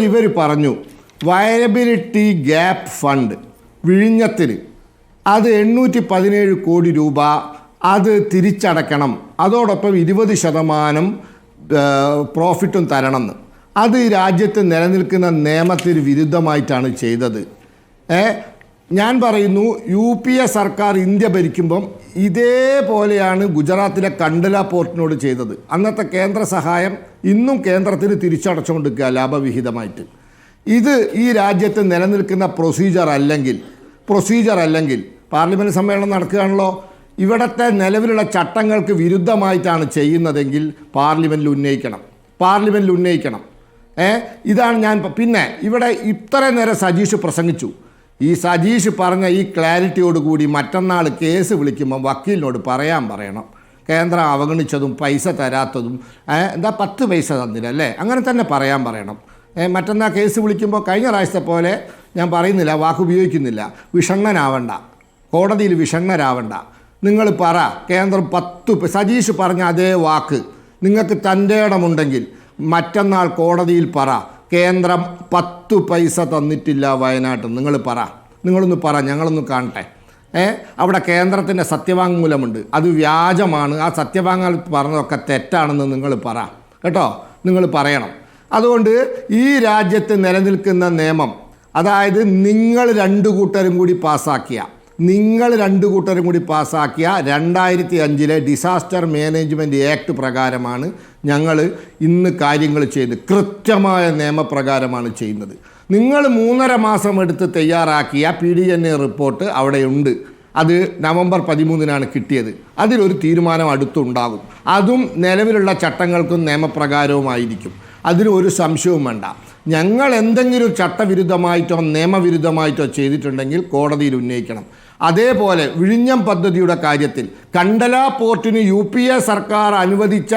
ഇവർ പറഞ്ഞു വയബിലിറ്റി ഗ്യാപ്പ് ഫണ്ട് വിഴിഞ്ഞത്തിന് അത് 817 കോടി രൂപ അത് തിരിച്ചടക്കണം, അതോടൊപ്പം 20% പ്രോഫിറ്റും തരണമെന്ന്. അത് ഈ രാജ്യത്ത് നിലനിൽക്കുന്ന നിയമത്തിന് വിരുദ്ധമായിട്ടാണ് ചെയ്തത്. ഞാൻ പറയുന്നു, UPA സർക്കാർ ഇന്ത്യ ഭരിക്കുമ്പം ഇതേപോലെയാണ് ഗുജറാത്തിലെ കണ്ടല പോർട്ടിനോട് ചെയ്തത്. അന്നത്തെ കേന്ദ്ര സഹായം ഇന്നും കേന്ദ്രത്തിന് തിരിച്ചടച്ചുകൊണ്ടിരിക്കുക ലാഭവിഹിതമായിട്ട്. ഇത് ഈ രാജ്യത്ത് നിലനിൽക്കുന്ന പ്രൊസീജിയർ അല്ലെങ്കിൽ പാർലമെൻറ്റ് സമ്മേളനം നടക്കുകയാണല്ലോ, ഇവിടുത്തെ നിലവിലുള്ള ചട്ടങ്ങൾക്ക് വിരുദ്ധമായിട്ടാണ് ചെയ്യുന്നതെങ്കിൽ പാർലമെൻറ്റിൽ ഉന്നയിക്കണം. ഇതാണ് ഞാൻ. പിന്നെ ഇവിടെ ഇത്ര നേരം സജീഷ് പ്രസംഗിച്ചു. ഈ സജീഷ് പറഞ്ഞ ഈ ക്ലാരിറ്റിയോടുകൂടി മറ്റന്നാൾ കേസ് വിളിക്കുമ്പോൾ വക്കീലിനോട് പറയണം കേന്ദ്രം അവഗണിച്ചതും പൈസ തരാത്തതും, എന്താ 10 പൈസ തന്നില്ലല്ലേ, അങ്ങനെ തന്നെ പറയണം. മറ്റന്നാൾ കേസ് വിളിക്കുമ്പോൾ കഴിഞ്ഞ പ്രാവശ്യത്തെ പോലെ ഞാൻ പറയുന്നില്ല, വാക്കുപയോഗിക്കുന്നില്ല, വിഷണ്ണനാവണ്ട, കോടതിയിൽ വിഷണ്ണരാവണ്ട. നിങ്ങൾ പറ, കേന്ദ്രം 10 സജീഷ് പറഞ്ഞ അതേ വാക്ക് നിങ്ങൾക്ക് തൻ്റെ ഇടമുണ്ടെങ്കിൽ മറ്റന്നാൾ കോടതിയിൽ പറ, കേന്ദ്രം 10 പൈസ തന്നിട്ടില്ല വയനാട്ടിൽ. നിങ്ങളൊന്ന് പറ, ഞങ്ങളൊന്ന് കാണട്ടെ. അവിടെ കേന്ദ്രത്തിൻ്റെ സത്യവാങ്മൂലമുണ്ട്, അത് വ്യാജമാണ്, ആ സത്യവാങ്മൂലം പറഞ്ഞതൊക്കെ തെറ്റാണെന്ന് നിങ്ങൾ പറ കേട്ടോ, നിങ്ങൾ പറയണം. അതുകൊണ്ട് ഈ രാജ്യത്ത് നിലനിൽക്കുന്ന നിയമം, അതായത് നിങ്ങൾ രണ്ടു കൂട്ടരും കൂടി പാസ്സാക്കിയ 2005 ഡിസാസ്റ്റർ മാനേജ്മെൻറ്റ് ആക്ട് പ്രകാരമാണ് ഞങ്ങൾ ഇന്ന് കാര്യങ്ങൾ ചെയ്ത്, കൃത്യമായ നിയമപ്രകാരമാണ് ചെയ്യുന്നത്. നിങ്ങൾ 3.5 മാസം എടുത്ത് തയ്യാറാക്കിയ PDNA റിപ്പോർട്ട് അവിടെയുണ്ട്. അത് നവംബർ 13 കിട്ടിയത്. അതിലൊരു തീരുമാനം അടുത്തുണ്ടാകും. അതും നിലവിലുള്ള ചട്ടങ്ങൾക്കും നിയമപ്രകാരവുമായിരിക്കും. അതിലൊരു സംശയവും വേണ്ട. ഞങ്ങൾ എന്തെങ്കിലും ചട്ടവിരുദ്ധമായിട്ടോ നിയമവിരുദ്ധമായിട്ടോ ചെയ്തിട്ടുണ്ടെങ്കിൽ കോടതിയിൽ ഉന്നയിക്കണം. അതേപോലെ വിഴിഞ്ഞം പദ്ധതിയുടെ കാര്യത്തിൽ കണ്ടല പോർട്ടിന് UPA സർക്കാർ അനുവദിച്ച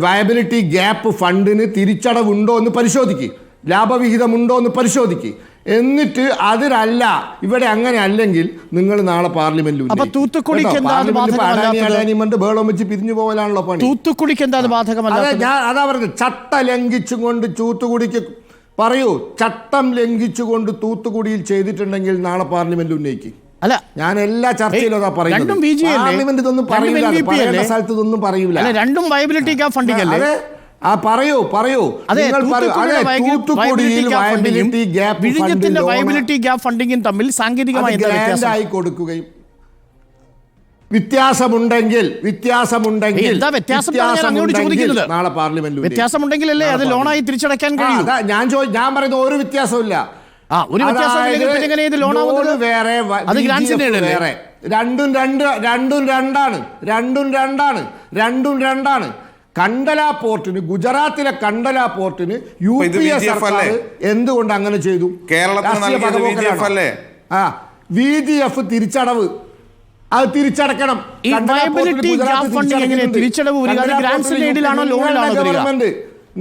വയബിലിറ്റി ഗ്യാപ്പ് ഫണ്ടിന് തിരിച്ചടവുണ്ടോ എന്ന് പരിശോധിക്കുക, ലാഭവിഹിതമുണ്ടോ എന്ന് പരിശോധിക്കുക. എന്നിട്ട് അതിലല്ല, ഇവിടെ അങ്ങനെ അല്ലെങ്കിൽ നിങ്ങൾ നാളെ പാർലമെന്റിൽ ബഹളം വെച്ച് പിരിഞ്ഞു പോകലാണല്ലോ പണി. അതാ പറഞ്ഞത്, ചട്ടം ലംഘിച്ചുകൊണ്ട് തൂത്തുക്കുടിക്ക് പറയൂ, ചട്ടം ലംഘിച്ചുകൊണ്ട് തൂത്തുക്കുടിയിൽ ചെയ്തിട്ടുണ്ടെങ്കിൽ നാളെ പാർലമെന്റിൽ ഉന്നയിക്കും. അല്ല, ഞാൻ എല്ലാ ചർച്ചയിലും അതാ പറയുന്നത്. പാർലമെന്റ് ഇതൊന്നും പറയില്ല, സ്ഥലത്ത് ഇതൊന്നും പറയൂല. രണ്ടും വയബിലിറ്റി ഗ്യാപ്പ് ഫണ്ടിംഗ് അല്ലേ? പറയൂ അതെ, നിങ്ങൾ പറയൂ. അതെ, തൂത്തുക്കുടിയിൽ വയബിലിറ്റി ഗ്യാപ്പ് വിഴിഞ്ഞത്തിന്റെ വയബിലിറ്റി ഗ്യാപ്പ് ഫണ്ടിങ്ങും തമ്മിൽ സാങ്കേതികമായി എന്താ വ്യത്യാസം? ആയി കൊടുക്കുകയും വ്യത്യാസമുണ്ടെങ്കിൽ എന്താ വ്യത്യാസം പറഞ്ഞാൽ അങ്ങോട്ട് ചോദിക്കുന്നത്? നാളെ പാർലമെന്റിൽ വ്യത്യാസമുണ്ടെങ്കിലല്ലേ അത് ലോണായി തിരിച്ചടയ്ക്കാൻ കഴിയും. ഞാൻ പറയുന്ന ഒരു വ്യത്യാസമില്ല. ഒരു വ്യത്യാസമില്ലെങ്കിൽ പിന്നെ എങ്ങനെ ഇത് ലോണാവുന്നത്? വേറെ, അത് ഗ്രാൻസിന്റെ വേറെ, രണ്ടും രണ്ടാണ്. കണ്ടല പോർട്ടിന്, ഗുജറാത്തിലെ കണ്ടല പോർട്ടിന് UPA സർക്കാർ എന്തുകൊണ്ട് അങ്ങനെ ചെയ്തു? VGF തിരിച്ചടവ് അത് തിരിച്ചടക്കണം.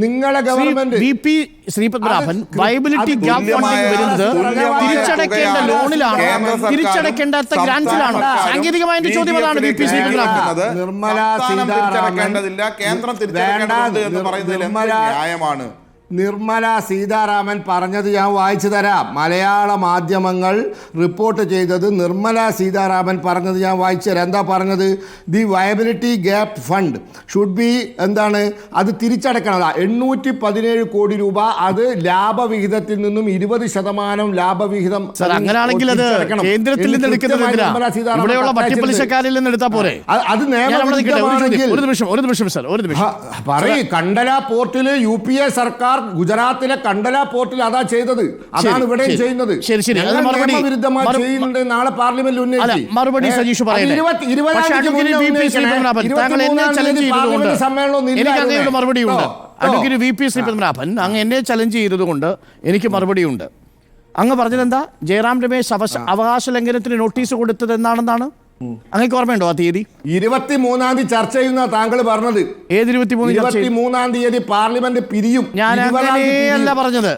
നിങ്ങളെ government Sreepadmanabhan viability gap funding വരുന്നത് തിരിച്ചടക്കേണ്ട ലോണിലാണോ തിരിച്ചടക്കേണ്ടാത്ത ഗ്രാൻസിലാണോ? സാങ്കേതികമായ ചോദ്യം അതാണ്. VP ശ്രീപത്മനാഭൻ നിർമ്മല സീതാരാമൻ പറഞ്ഞത് ഞാൻ വായിച്ചു തരാം. മലയാള മാധ്യമങ്ങൾ റിപ്പോർട്ട് ചെയ്തത് നിർമ്മല സീതാരാമൻ പറഞ്ഞത് ഞാൻ വായിച്ചു തരാം. എന്താ പറഞ്ഞത്? The viability gap fund should be എന്താണ് അത് തിരിച്ചടക്കണം. 817 കോടി രൂപ അത് ലാഭവിഹിതത്തിൽ നിന്നും 20% ലാഭവിഹിതം. അങ്ങനെയാണെങ്കിൽ അത് കേന്ദ്രത്തിൽ നിന്ന് ഇവിടെയുള്ള പട്ടിപ്പലിശക്കാരിൽ നിന്ന് എടുത്താൽ പോരെ? അത് ഒരു നിമിഷം പറയും. കണ്ടല പോർട്ടില് UPA സർക്കാർ ഗുജറാത്തിലെ കണ്ടല പോർട്ടിൽ അതാ ചെയ്തത്, അതാണ് ഇവിടെ ചെയ്യുന്നത്. നിയമവിരുദ്ധമായി ചെയ്യുന്നുണ്ട്. നാളെ പാർലമെന്റിൽ ഉന്നയിക്കും. മറുപടി സജീഷ് പറയട്ടെ. മറുപടിയുണ്ട്. അഡ്വക്കേറ്റ് VP ശ്രീപത്മനാഭൻ, അങ്ങ് എന്നെ ചലഞ്ച് ചെയ്തതുകൊണ്ട് എനിക്ക് മറുപടിയുണ്ട്. അങ്ങ് പറഞ്ഞതെന്താ? ജയറാം രമേശ് അവകാശ ലംഘനത്തിന് നോട്ടീസ് കൊടുത്തത് എന്നാണെന്നാണ്. അങ്ങേക്ക് ഓർമ്മയുണ്ടോ ആ തീയതി? 23-ാം തീയതി ചർച്ച ചെയ്യുന്ന താങ്കൾ പറഞ്ഞത്. ഏത് 23-ാം തീയതി പാർലമെന്റ് പിരിയും. ഞാൻ അങ്ങനെയല്ല പറഞ്ഞത്.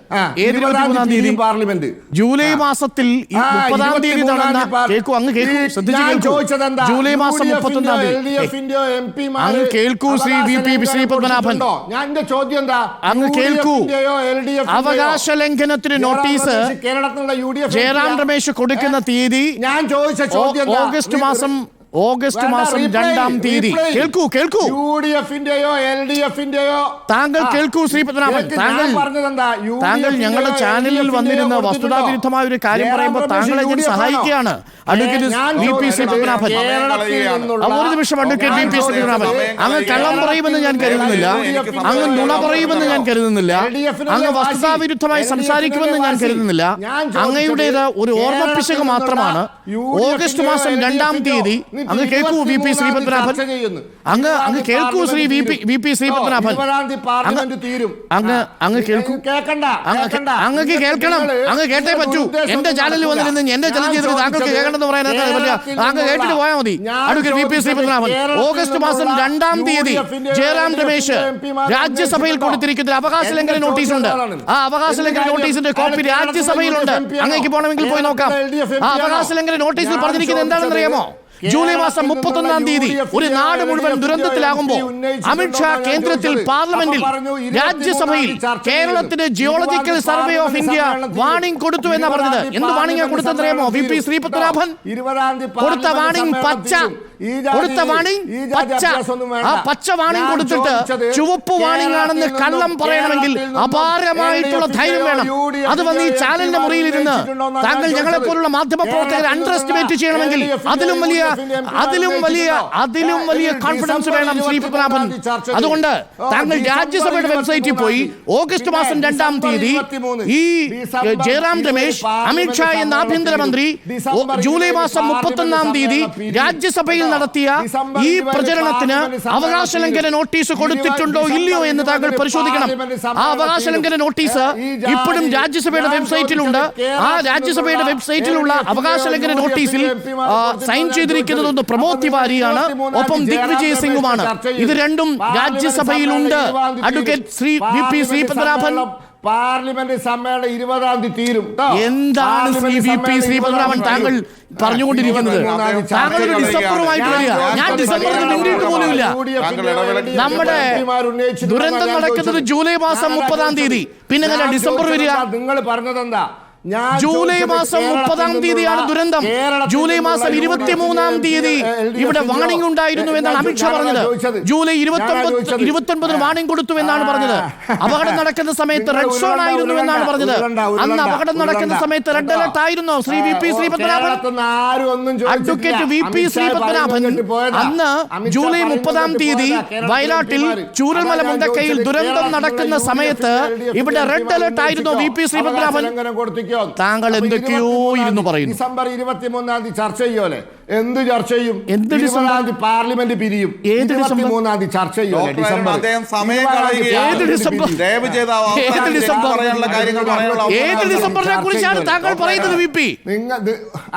ഏത് 23-ാം തീയതി? പാർലമെന്റ് ജൂലൈ മാസത്തിൽ 30-ാം തീയതി നടന്ന ജൂലൈ മാസം 31-ാം തീയതി. അങ്ങ് കേൾക്കൂ ശ്രീ VP ശ്രീപത്മനാഭൻ, ഞാൻ എന്റെ ചോദ്യം എന്താ? അങ്ങ് കേൾക്കൂ. അവകാശ ലംഘനത്തിന് നോട്ടീസ് ജയറാം രമേശ് കൊടുക്കുന്ന തീയതി ഞാൻ ചോദിച്ച ചോദ്യം ഓഗസ്റ്റ് മാസം 2-ാം തീയതി. കേൾക്കൂ UDF-ന്റെയോ LDF-ന്റെയോ താങ്കൾ കേൾക്കൂ ശ്രീപത്മനാഭൻ. താങ്കൾ ഞങ്ങളുടെ ചാനലിൽ വന്നിരുന്ന വസ്തുതാവിരുദ്ധമായ ഒരു കാര്യം പറയുമ്പോൾ താങ്കളെ ഞാൻ സഹായിക്കുകയാണ്. അഡ്വക്കേറ്റ് VP ശ്രീപത്മനാഭൻ, ഒരു നിമിഷം. അഡ്വക്കേറ്റ് VP ശ്രീപത്മനാഭൻ, അങ്ങ് കള്ളം പറയുമെന്ന് ഞാൻ കരുതുന്നില്ല. അങ്ങ് നുണ പറയുമെന്ന് ഞാൻ കരുതുന്നില്ല. അങ്ങ് വസ്തുതാവിരുദ്ധമായി സംസാരിക്കുമെന്ന് ഞാൻ കരുതുന്നില്ല. അങ്ങയുടേത് ഒരു ഓർമ്മപ്പിശക് മാത്രമാണ്. ഓഗസ്റ്റ് മാസം 2-ാം തീയതി അങ്ങ് കേൾക്കൂ VP ശ്രീപത്മനാഭൻ. അങ്ങ് കേൾക്കൂ ശ്രീ VP ശ്രീപത്മനാഭൻ. അങ്ങ് കേൾക്കൂ. അങ്ങക്ക് കേൾക്കണം. അങ്ങ് കേട്ടേ പറ്റൂ. എന്റെ ചാനലിൽ വന്നിരുന്ന് എന്റെ ചലഞ്ച് ചെയ്തിട്ട് താങ്കൾക്ക് കേൾക്കണമെന്ന് പറയാനായിട്ട് പറ്റില്ല. അങ്ങ് കേട്ടിട്ട് പോയാൽ മതി. അഡ്വക്കേറ്റ് VP ശ്രീപത്മനാഭൻ, ഓഗസ്റ്റ് മാസം 2-ാം തീയതി ജയറാം രമേശ് രാജ്യസഭയിൽ കൊടുത്തിരിക്കുന്ന അവകാശ ലംഘന നോട്ടീസുണ്ട്. ആ അവകാശ ലംഘന നോട്ടീസിന്റെ കോപ്പി രാജ്യസഭയിലുണ്ട്. അങ്ങേക്ക് പോകണമെങ്കിൽ പോയി നോക്കാം. ആ അവകാശ ലംഘന നോട്ടീസിൽ പറഞ്ഞിരിക്കുന്നത് എന്താണെന്ന് അറിയാമോ? ജൂലൈ മാസം 31-ാം തീയതി ഒരു നാട് മുഴുവൻ ദുരന്തത്തിലാകുമ്പോൾ അമിത്ഷാ കേന്ദ്രത്തിൽ പാർലമെന്റിൽ രാജ്യസഭയിൽ കേരളത്തിന് geological survey of India warning കൊടുത്തു എന്നാ പറഞ്ഞത്. എന്ത് വാണിംഗ് കൊടുത്തെന്നറിയാമോ? VP ശ്രീപത്മനാഭൻ കൊടുത്ത വാണിംഗ് പച്ച ആ പച്ച വാണിംഗ് കൊടുത്തിട്ട് ചുവപ്പ് വാണിംഗ് ആണെന്ന് കള്ളം പറയണമെങ്കിൽ അപാരമായിട്ടുള്ള ധൈര്യം വേണം. അത് വന്ന് ഈ ചാനലിന്റെ മുറിയിലിരുന്ന് താങ്കൾ ഞങ്ങളെ പോലുള്ള മാധ്യമ പ്രവർത്തകരെ അണ്ടർ എസ്റ്റിമേറ്റ് ചെയ്യണമെങ്കിൽ അതിലും വലിയ കോൺഫിഡൻസ് വേണം ശ്രീപത്മനാഭൻ. അതുകൊണ്ട് താങ്കൾ രാജ്യസഭയുടെ വെബ്സൈറ്റിൽ പോയി ഓഗസ്റ്റ് മാസം 2-ാം തീയതി ഈ ജയറാം രമേശ് അമിത്ഷാ എന്ന ആഭ്യന്തരമന്ത്രി ജൂലൈ മാസം 31-ാം തീയതി രാജ്യസഭയിൽ നടത്തിയ ഈ പ്രചരണത്തിന് അവകാശ ലംഘന നോട്ടീസ് കൊടുത്തിട്ടുണ്ടോ ഇല്ലയോ എന്ന് താങ്കൾ പരിശോധിക്കണം. ആ അവകാശ ലംഘന നോട്ടീസ് ഇപ്പോഴും രാജ്യസഭയുടെ വെബ്സൈറ്റിലുണ്ട്. ആ രാജ്യസഭയുടെ വെബ്സൈറ്റിലുള്ള അവകാശ ലംഘന നോട്ടീസിൽ സൈൻ ചെയ്തിരിക്കുന്നതൊന്ന് പ്രമോദ് തിവാരിയാണ്, ഒപ്പം ദിഗ്വിജയ് സിംഗുമാണ്. ഇത് രണ്ടും രാജ്യസഭയിലുണ്ട്. അഡ്വക്കേറ്റ് VP ശ്രീപത്മനാഭൻ, പാർലമെന്റ് സമ്മേളനം 20-ാം തീയതി തീരും. എന്താണ് VP ശ്രീപത്മനാഭൻ താങ്കൾ പറഞ്ഞുകൊണ്ടിരിക്കുന്നത്? താങ്കൾ ഡിസംബറുമായിട്ട് വരിക. ഞാൻ ഡിസംബറിൽ മിണ്ടിയിട്ട് പോലുമില്ല. നമ്മുടെ ദുരന്തം നടക്കുന്നത് ജൂലൈ മാസം 30-ാം തീയതി. പിന്നെ ഡിസംബർ വരിക? നിങ്ങൾ പറഞ്ഞതെന്താ? ജൂലൈ മാസം 30-ാം തീയതിയാണ് ദുരന്തം. ജൂലൈ മാസം 23-ാം തീയതി ഇവിടെ വാണിംഗ് ഉണ്ടായിരുന്നു എന്നാണ് അമിത്ഷാ പറഞ്ഞത്. ജൂലൈ 29 വാണിംഗ് കൊടുത്തു എന്നാണ് പറഞ്ഞത്. അപകടം നടക്കുന്ന സമയത്ത് റെഡ് സോൺ ആയിരുന്നു എന്നാണ് പറഞ്ഞത്. അന്ന് അപകടം നടക്കുന്ന സമയത്ത് റെഡ് അലർട്ട് ആയിരുന്നു. Shri V P Sreepadmanabhan, advocate V P Sreepadmanabhan അന്ന് ജൂലൈ 30-ാം തീയതി വയനാട്ടിൽ ചൂരൽമല മുണ്ടക്കയിൽ ദുരന്തം നടക്കുന്ന സമയത്ത് ഇവിടെ റെഡ് അലർട്ട് ആയിരുന്നു. വി പി ശ്രീപത്മനാഭൻ, താങ്കൾ എന്തൊക്കെയോ ഇരുന്ന് പറയുന്നു. ഡിസംബർ 23-ാം തീയതി ചർച്ച ചെയ്യുമല്ലേ? എന്ത് ചർച്ച ചെയ്യും? 20-ാം തീയതി പാർലമെന്റ് പിരിയും. 23-ാം തീയതി ചർച്ച ചെയ്യുമല്ലേ? ഡിസംബർ ഏത് ഡിസംബറിനെ കുറിച്ചാണ് താങ്കൾ പറയുന്നത്? വി പി,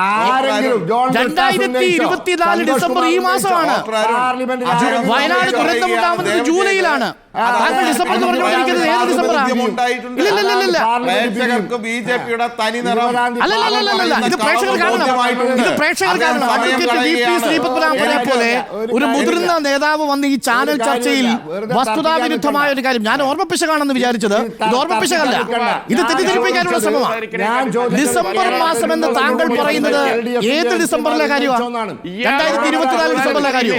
ആരെങ്കിലും 2024 ഡിസംബർ ഈ മാസമാണ്. വയനാട് ദുരന്തമുണ്ടാവുന്നത് ജൂലൈയിലാണ്. താങ്കൾ ഡിസംബർ എന്ന് പറഞ്ഞുകൊണ്ടിരിക്കുന്നത് ഏത് ഡിസംബറാണ്? അല്ലല്ല, ഇത് പ്രേക്ഷകർ കാണണം. ഇത് പ്രേക്ഷകർ കാണണം. അഡ്വക്കേറ്റ് വി പി ശ്രീപത്മനാഭനെ പോലെ ഒരു മുതിർന്ന നേതാവ് വന്ന് ഈ ചാനൽ ചർച്ചയിൽ വസ്തുതാവിരുദ്ധമായ ഒരു കാര്യം, ഞാൻ ഓർമ്മപ്പിശകാണെന്ന് വിചാരിച്ചത്, ഇത് ഓർമ്മപ്പിശകല്ല, ഇത് തെറ്റിദ്ധരിപ്പിക്കാനുള്ള ശ്രമമാണ്. ഡിസംബർ മാസം എന്ന് താങ്കൾ പറയുന്നത് ഏത് ഡിസംബറിലെ കാര്യമാണ്? 2024 ഡിസംബറിലെ കാര്യം.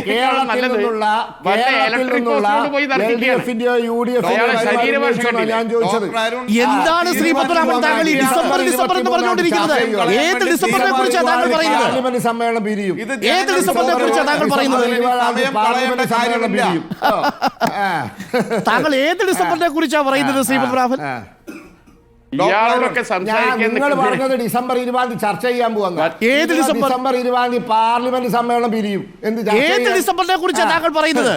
എന്താണ് ശ്രീപത്മനാഭൻ താങ്കൾ ഈ ഡിസംബർ എന്ന് പറഞ്ഞുകൊണ്ടിരിക്കുന്നത്? ഏത് ഡിസംബറിനെ കുറിച്ചാണ് താങ്കൾ പറയുന്നത്? ഏത് ഡിസംബറിനെ കുറിച്ചാണ് താങ്കൾ പറയുന്നത്? താങ്കൾ ഏത് ഡിസംബറിനെ കുറിച്ചാണ് പറയുന്നത് ശ്രീപത്മനാഭൻ? നിങ്ങൾ പറഞ്ഞത് ഡിസംബർ 20-ാം തീയതി ചർച്ച ചെയ്യാൻ പോവാ. ഏത് ഡിസംബർ? ഡിസംബർ 20-ാം തീയതി പാർലമെന്റ് സമ്മേളനം പിരിയും. ഏത് ഡിസംബറിനെ കുറിച്ചാണ് താങ്കൾ പറയുന്നത്?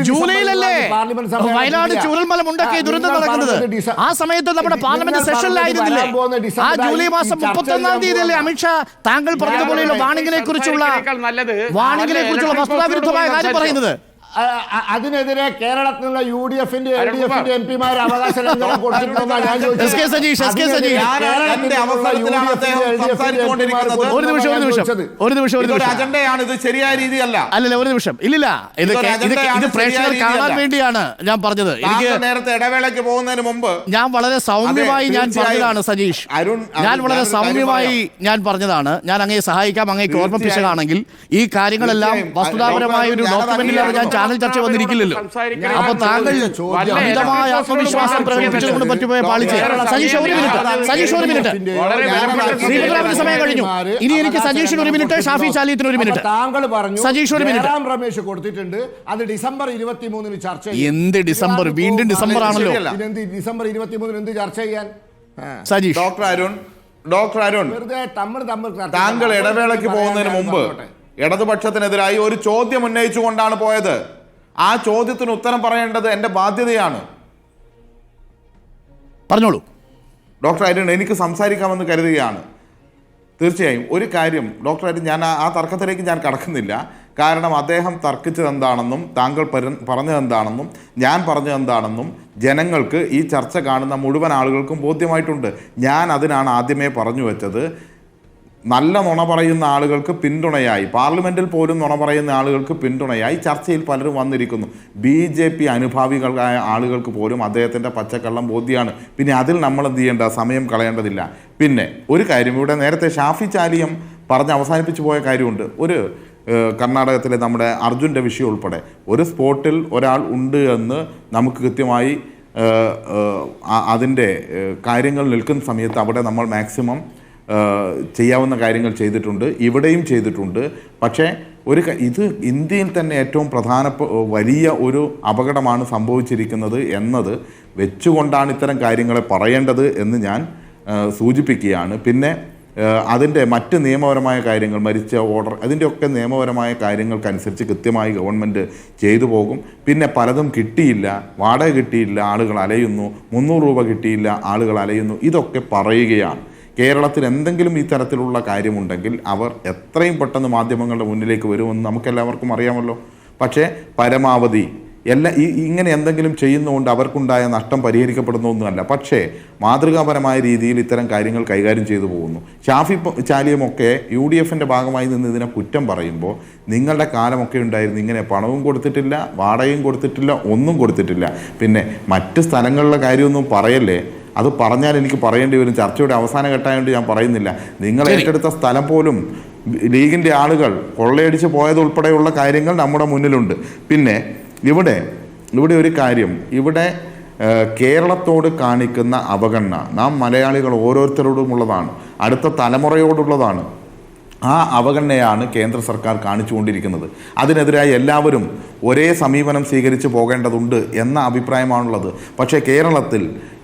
ജൂലൈയിലല്ലേ വയനാട് ചൂരൽമല മുണ്ടക്കൈ ദുരന്തം നടക്കുന്നത്? ആ സമയത്ത് നമ്മുടെ പാർലമെന്റ് സെഷനിലായിരുന്നില്ലേ? ആ ജൂലൈ മാസം 31-ാം തീയതിയല്ലേ അമിത്ഷാ താങ്കൾ പറഞ്ഞതുപോലെയുള്ള വാണിംഗിനെ കുറിച്ചുള്ള വസ്തുതാവിരുദ്ധമായ കാര്യം പറയുന്നത്? അതിനെതിരെ കേരളത്തിലുള്ള UDF-ന്റെ LDF-ന്റെ എംപിമാർ അവകാശ ലംഘനം കൊടുത്തിട്ടുണ്ടെന്നാണ് ഞാൻ ചോദിച്ചത്. ശരിയായ രീതിയല്ല. അല്ലല്ല, ഒരു നിമിഷം. ഇല്ലില്ല, ഇത് പ്രേക്ഷകർ കാണാൻ വേണ്ടിയാണ് ഞാൻ പറഞ്ഞത്. എനിക്ക് നേരത്തെ ഇടവേളയ്ക്ക് പോകുന്നതിന് മുമ്പ് ഞാൻ വളരെ സൗമ്യമായി ഞാൻ പറഞ്ഞതാണ് സജീഷ്. ഞാൻ വളരെ സൗമ്യമായി ഞാൻ പറഞ്ഞതാണ്. ഞാൻ അങ്ങയെ സഹായിക്കാം, അങ്ങേക്ക് ഓർമ്മിപ്പിച്ചതാണെങ്കിൽ ഈ കാര്യങ്ങളെല്ലാം വസ്തുതാപരമായ ഒരു ഡോക്യുമെന്റിലാണ് ഞാൻ ചാനൽ ചർച്ച വന്നിരിക്കില്ലല്ലോ. അപ്പൊ താങ്കൾ അമിതമായ ആത്മവിശ്വാസം പ്രകടിപ്പിച്ചുകൊണ്ട് പറ്റുപോയ പാളിച്ച്. സജീഷ് ഒരു മിനിറ്റ്. ശ്രീപത്മനാഭന്റെ സമയം കഴിഞ്ഞു. ഇനി എനിക്ക് സജീഷിന് 1 മിനിറ്റ്, ഷാഫി ചാലിയത്തിന് 1 മിനിറ്റ്. താങ്കൾ പറഞ്ഞു സജീഷ് 1 മിനിറ്റ്. രമേശ് കൊടുത്തിട്ടുണ്ട്. അത് ഡിസംബർ 23-ന് ചർച്ച ചെയ്യും. എന്ത് ഡിസംബർ? വീണ്ടും ഡിസംബർ ആണല്ലോ. ഡിസംബർ 23-ന് എന്ത് ചർച്ച ചെയ്യാൻ? സജീഷ്, ഡോക്ടർ അരുൺ, താങ്കൾ ഇടവേളയ്ക്ക് പോകുന്നതിന് മുമ്പ് ഇടതുപക്ഷത്തിനെതിരായി ഒരു ചോദ്യം ഉന്നയിച്ചുകൊണ്ടാണ് പോയത്. ആ ചോദ്യത്തിന് ഉത്തരം പറയേണ്ടത് എന്റെ ബാധ്യതയാണ്. പറഞ്ഞോളൂ ഡോക്ടർ അരുൺ. എനിക്ക് സംസാരിക്കാമെന്ന് കരുതുകയാണ്. തീർച്ചയായും ഒരു കാര്യം ഡോക്ടർ അരുൺ, ഞാൻ ആ തർക്കത്തിലേക്ക് ഞാൻ കടക്കുന്നില്ല. കാരണം അദ്ദേഹം തർക്കിച്ചത് എന്താണെന്നും താങ്കൾ പറഞ്ഞതെന്താണെന്നും ഞാൻ പറഞ്ഞതെന്താണെന്നും ജനങ്ങൾക്ക്, ഈ ചർച്ച കാണുന്ന മുഴുവൻ ആളുകൾക്കും ബോധ്യമായിട്ടുണ്ട്. ഞാൻ അതിനാണ് ആദ്യമേ പറഞ്ഞു വെച്ചത്, നല്ല നുണ പറയുന്ന ആളുകൾക്ക് പിന്തുണയായി, പാർലമെൻറ്റിൽ പോലും നുണ പറയുന്ന ആളുകൾക്ക് പിന്തുണയായി ചർച്ചയിൽ പലരും വന്നിരിക്കുന്നു. BJP അനുഭാവികളായ ആളുകൾക്ക് പോലും അദ്ദേഹത്തിൻ്റെ പച്ചക്കള്ളം ബോധ്യമാണ്. പിന്നെ അതിൽ നമ്മൾ എന്ത് ചെയ്യേണ്ട, സമയം കളയേണ്ടതില്ല. പിന്നെ ഒരു കാര്യം, ഇവിടെ നേരത്തെ ഷാഫി ചാലിയം പറഞ്ഞ് അവസാനിപ്പിച്ചു പോയ കാര്യമുണ്ട്. ഒരു കർണാടകത്തിലെ നമ്മുടെ അർജുൻ്റെ വിഷയം ഉൾപ്പെടെ ഒരു സ്പോട്ടിൽ ഒരാൾ ഉണ്ട് എന്ന് നമുക്ക് കൃത്യമായി അതിൻ്റെ കാര്യങ്ങൾ നിൽക്കുന്ന സമയത്ത് അവിടെ നമ്മൾ മാക്സിമം ചെയ്യാവുന്ന കാര്യങ്ങൾ ചെയ്തിട്ടുണ്ട്, ഇവിടെയും ചെയ്തിട്ടുണ്ട്. പക്ഷേ ഇത് ഇന്ത്യയിൽ തന്നെ ഏറ്റവും വലിയ ഒരു അപകടമാണ് സംഭവിച്ചിരിക്കുന്നത് എന്നത് വെച്ചുകൊണ്ടാണ് ഇത്തരം കാര്യങ്ങളെ പറയേണ്ടത് എന്ന് ഞാൻ സൂചിപ്പിക്കുകയാണ്. പിന്നെ അതിൻ്റെ മറ്റ് നിയമപരമായ കാര്യങ്ങൾ, മരിച്ച ഓർഡർ, അതിൻ്റെയൊക്കെ നിയമപരമായ കാര്യങ്ങൾക്കനുസരിച്ച് കൃത്യമായി ഗവൺമെൻറ് ചെയ്തു പോകും. പിന്നെ പലതും കിട്ടിയില്ല, വാടക കിട്ടിയില്ല, ആളുകൾ അലയുന്നു, 300 രൂപ കിട്ടിയില്ല, ആളുകൾ അലയുന്നു, ഇതൊക്കെ പറയുകയാണ്. കേരളത്തിൽ എന്തെങ്കിലും ഈ തരത്തിലുള്ള കാര്യമുണ്ടെങ്കിൽ അവർ എത്രയും പെട്ടെന്ന് മാധ്യമങ്ങളുടെ മുന്നിലേക്ക് വരുമെന്ന് നമുക്കെല്ലാവർക്കും അറിയാമല്ലോ. പക്ഷേ പരമാവധി ഇങ്ങനെ എന്തെങ്കിലും ചെയ്യുന്നതുകൊണ്ട് അവർക്കുണ്ടായ നഷ്ടം പരിഹരിക്കപ്പെടുന്നൊന്നുമല്ല. പക്ഷേ മാതൃകാപരമായ രീതിയിൽ ഇത്തരം കാര്യങ്ങൾ കൈകാര്യം ചെയ്തു പോകുന്നു. ഷാഫി ചാലിയുമൊക്കെ UDF-ന്റെ ഭാഗമായി നിന്ന് ഇതിനെ കുറ്റം പറയുമ്പോൾ, നിങ്ങളുടെ കാലമൊക്കെ ഉണ്ടായിരുന്നു, ഇങ്ങനെ പണവും കൊടുത്തിട്ടില്ല, വാടകയും കൊടുത്തിട്ടില്ല, ഒന്നും കൊടുത്തിട്ടില്ല. പിന്നെ മറ്റ് സ്ഥലങ്ങളിലെ കാര്യമൊന്നും പറയല്ലേ. അത് പറഞ്ഞാൽ എനിക്ക് പറയേണ്ടി വരും. ചർച്ചയുടെ അവസാന ഘട്ടമായതുകൊണ്ട് ഞാൻ പറയുന്നില്ല. നിങ്ങൾ ശരി. ഏറ്റെടുത്ത സ്ഥലം പോലും ലീഗിൻ്റെ ആളുകൾ കൊള്ളയടിച്ച് പോയതുൾപ്പെടെയുള്ള കാര്യങ്ങൾ നമ്മുടെ മുന്നിലുണ്ട്. പിന്നെ ഇവിടെ ഒരു കാര്യം, ഇവിടെ കേരളത്തോട് കാണിക്കുന്ന അവഗണന നാം മലയാളികൾ ഓരോരുത്തരോടുമുള്ളതാണ്, അടുത്ത തലമുറയോടുള്ളതാണ്. ആ അവഗണനയാണ് കേന്ദ്ര സർക്കാർ കാണിച്ചുകൊണ്ടിരിക്കുന്നത്. അതിനെതിരായി എല്ലാവരും ഒരേ സമീപനം സ്വീകരിച്ച് പോകേണ്ടതുണ്ട് എന്ന അഭിപ്രായമാണുള്ളത്. പക്ഷേ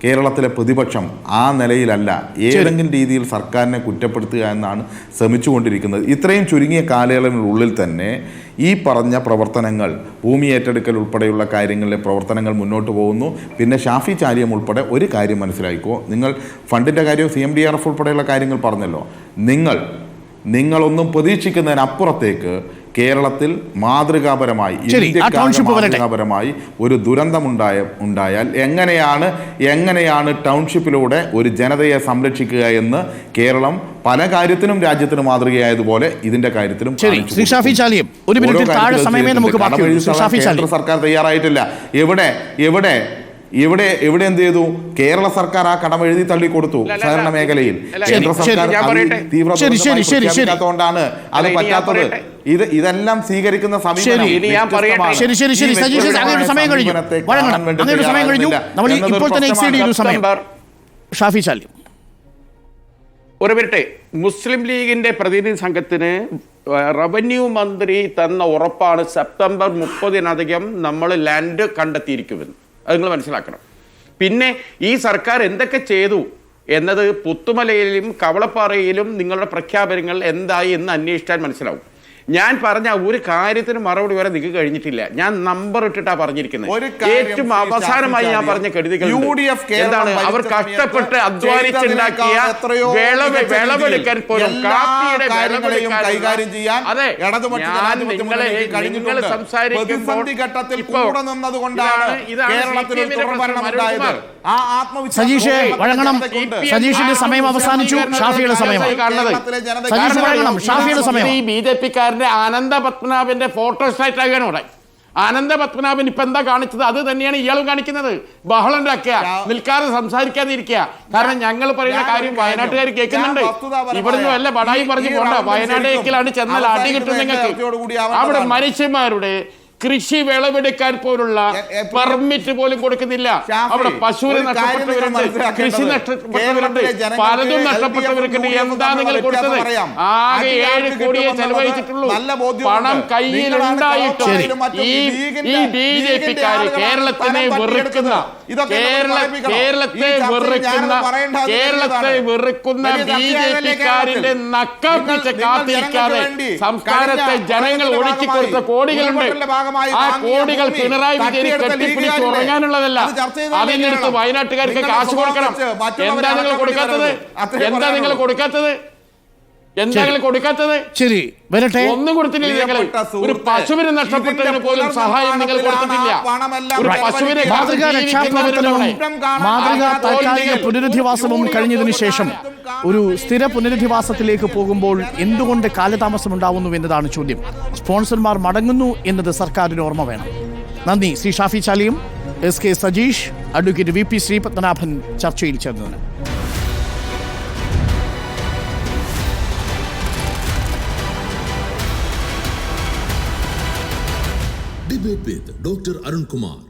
കേരളത്തിലെ പ്രതിപക്ഷം ആ നിലയിലല്ല, ഏതെങ്കിലും രീതിയിൽ സർക്കാരിനെ കുറ്റപ്പെടുത്തുക എന്നാണ് ശ്രമിച്ചുകൊണ്ടിരിക്കുന്നത്. ഇത്രയും ചുരുങ്ങിയ കാലയളവിനുള്ളിൽ തന്നെ ഈ പറഞ്ഞ പ്രവർത്തനങ്ങൾ, ഭൂമി ഏറ്റെടുക്കൽ ഉൾപ്പെടെയുള്ള കാര്യങ്ങളിലെ പ്രവർത്തനങ്ങൾ മുന്നോട്ട് പോകുന്നു. പിന്നെ ഷാഫി ചാലിയം ഉൾപ്പെടെ ഒരു കാര്യം മനസ്സിലാക്കിക്കോ, നിങ്ങൾ ഫണ്ടിൻ്റെ കാര്യവും CMDRF ഉൾപ്പെടെയുള്ള കാര്യങ്ങൾ പറഞ്ഞല്ലോ, നിങ്ങളൊന്നും പ്രതീക്ഷിക്കുന്നതിനപ്പുറത്തേക്ക് കേരളത്തിൽ മാതൃകാപരമായി ഒരു ദുരന്തം ഉണ്ടായാൽ എങ്ങനെയാണ് ടൗൺഷിപ്പിലൂടെ ഒരു ജനതയെ സംരക്ഷിക്കുക എന്ന് കേരളം പല കാര്യത്തിനും രാജ്യത്തിന് മാതൃകയായതുപോലെ ഇതിന്റെ കാര്യത്തിലും കേന്ദ്ര സർക്കാർ തയ്യാറായിട്ടില്ല. എവിടെ എന്ത് ചെയ്തു? കേരള സർക്കാർ ആ കടം എഴുതി തള്ളി കൊടുത്തു സഹകരണ മേഖലയിൽ. കേന്ദ്ര സർക്കാർ തീവ്രതുകൊണ്ടാണ് അത് പറ്റാത്തത്. ഇതെല്ലാം സ്വീകരിക്കുന്ന ഒരു മിനിറ്റ്. മുസ്ലിം ലീഗിന്റെ പ്രതിനിധി സംഘത്തിന് റവന്യൂ മന്ത്രി തന്ന ഉറപ്പാണ് സെപ്റ്റംബർ 30-നകം നമ്മൾ ലാൻഡ് കണ്ടെത്തിയിരിക്കുമെന്ന്. അത് നിങ്ങൾ മനസ്സിലാക്കണം. പിന്നെ ഈ സർക്കാർ എന്തൊക്കെ ചെയ്തു എന്നത് പുത്തുമലയിലും കവളപ്പാറയിലും നിങ്ങളുടെ പ്രഖ്യാപനങ്ങൾ എന്തായി എന്ന് അന്വേഷിച്ചാൽ മനസ്സിലാവും. ഞാൻ പറഞ്ഞ ഒരു കാര്യത്തിന് മറുപടി വരെ നിങ്ങൾക്ക് കഴിഞ്ഞിട്ടില്ല. ഞാൻ നമ്പർ ഇട്ടിട്ടാണ് പറഞ്ഞിരിക്കുന്നത്. ഏറ്റവും അവസാനമായി ഞാൻ പറഞ്ഞ കെടുതികൾ എന്താണ്? അവർ കഷ്ടപ്പെട്ട് അധ്വാനിച്ചുണ്ടാക്കിയ വിളവെടുക്കാൻ പോലും കാപ്പിയുടെ കൈകാര്യം ചെയ്യാൻ അതെ നിങ്ങൾ സംസാരിക്കുമ്പോൾ സമയം അവസാനിച്ചു. ഷാഫിയുടെ സമയം. BJP-കാരൻ അനന്തപത്മനാഭന്റെ ഫോട്ടോസ്റ്റാറ്റ് ആകാണ് ഇവിടെ. അനന്തപത്മനാഭൻ ഇപ്പൊ എന്താ കാണിച്ചത്? അത് തന്നെയാണ് ഇയാളും കാണിക്കുന്നത്. ബഹളം ഉണ്ടാക്കുക, നിൽക്കാതെ സംസാരിക്കാതെ ഇരിക്കുക. കാരണം ഞങ്ങൾ പറയുന്ന കാര്യം വയനാട്ടുകാർ കേൾക്കുന്നുണ്ട്. ഇവിടുന്ന് വല്ല ബടായി പറഞ്ഞു പോണ്ട. വയനാട്ടിലേക്കിലാണ് ചെന്നാൽ അടി കിട്ടും നിങ്ങൾക്ക്. അവിടെ മനുഷ്യന്മാരുടെ കൃഷി വിളവെടുക്കാൻ പോലുള്ള പെർമിറ്റ് പോലും കൊടുക്കുന്നില്ല. അവിടെ പശുവിന് നഷ്ടപ്പെട്ടവരുണ്ട്, കൃഷി നഷ്ടപ്പെട്ടവരുണ്ട്, പലതും നഷ്ടപ്പെട്ടവർക്കുണ്ട്. എന്താ നിങ്ങൾ കൊടുത്തത്? ആകെ 7 കോടിയെ ചെലവഴിച്ചിട്ടുള്ളൂ. പണം കയ്യിലുണ്ടായിട്ടും ഈ BJP-ക്കാര് കേരളത്തെ വെറുക്കുന്ന BJP-ക്കാരിന്റെ നക്കം പിടിച്ച് കാത്തിരിക്കാതെ സംസ്ഥാനത്തെ ജനങ്ങൾ ഒഴുക്കി കൊടുത്ത കോടികളുണ്ട്. ആ കോടികൾ പിണറായി വിജയൻ കെട്ടിപ്പിടിച്ച് ഉറങ്ങാനുള്ളതല്ല. അതിനടുത്ത് വയനാട്ടുകാർക്ക് കാശ് കൊടുക്കണം. എന്താ നിങ്ങൾ കൊടുക്കാത്തത്? ശരി, വരട്ടെ. ഒന്നും കൊടുത്തില്ല. നിങ്ങൾ ഒരു പശുവിനെ നഷ്ടപ്പെട്ടതിന് പോലും സഹായം നിങ്ങൾ കൊടുത്തിട്ടില്ല. ഒരു പശുവിനെ മാതൃകാ താൽക്കാലിക പുനരധിവാസവും കഴിഞ്ഞതിനു ശേഷം ഒരു സ്ഥിര പുനരധിവാസത്തിലേക്ക് പോകുമ്പോൾ എന്തുകൊണ്ട് കാലതാമസം ഉണ്ടാവുന്നു എന്നതാണ് ചോദ്യം. സ്പോൺസർമാർ മടങ്ങുന്നു എന്നത് സർക്കാരിന് ഓർമ്മ വേണം. നന്ദി. ശ്രീ ഷാഫി ചാലിയും SK Sajeesh, advocate VP Sreepadmanabhan ചർച്ചയിൽ ചേർന്നതിന്. Debate with Dr. Arun Kumar.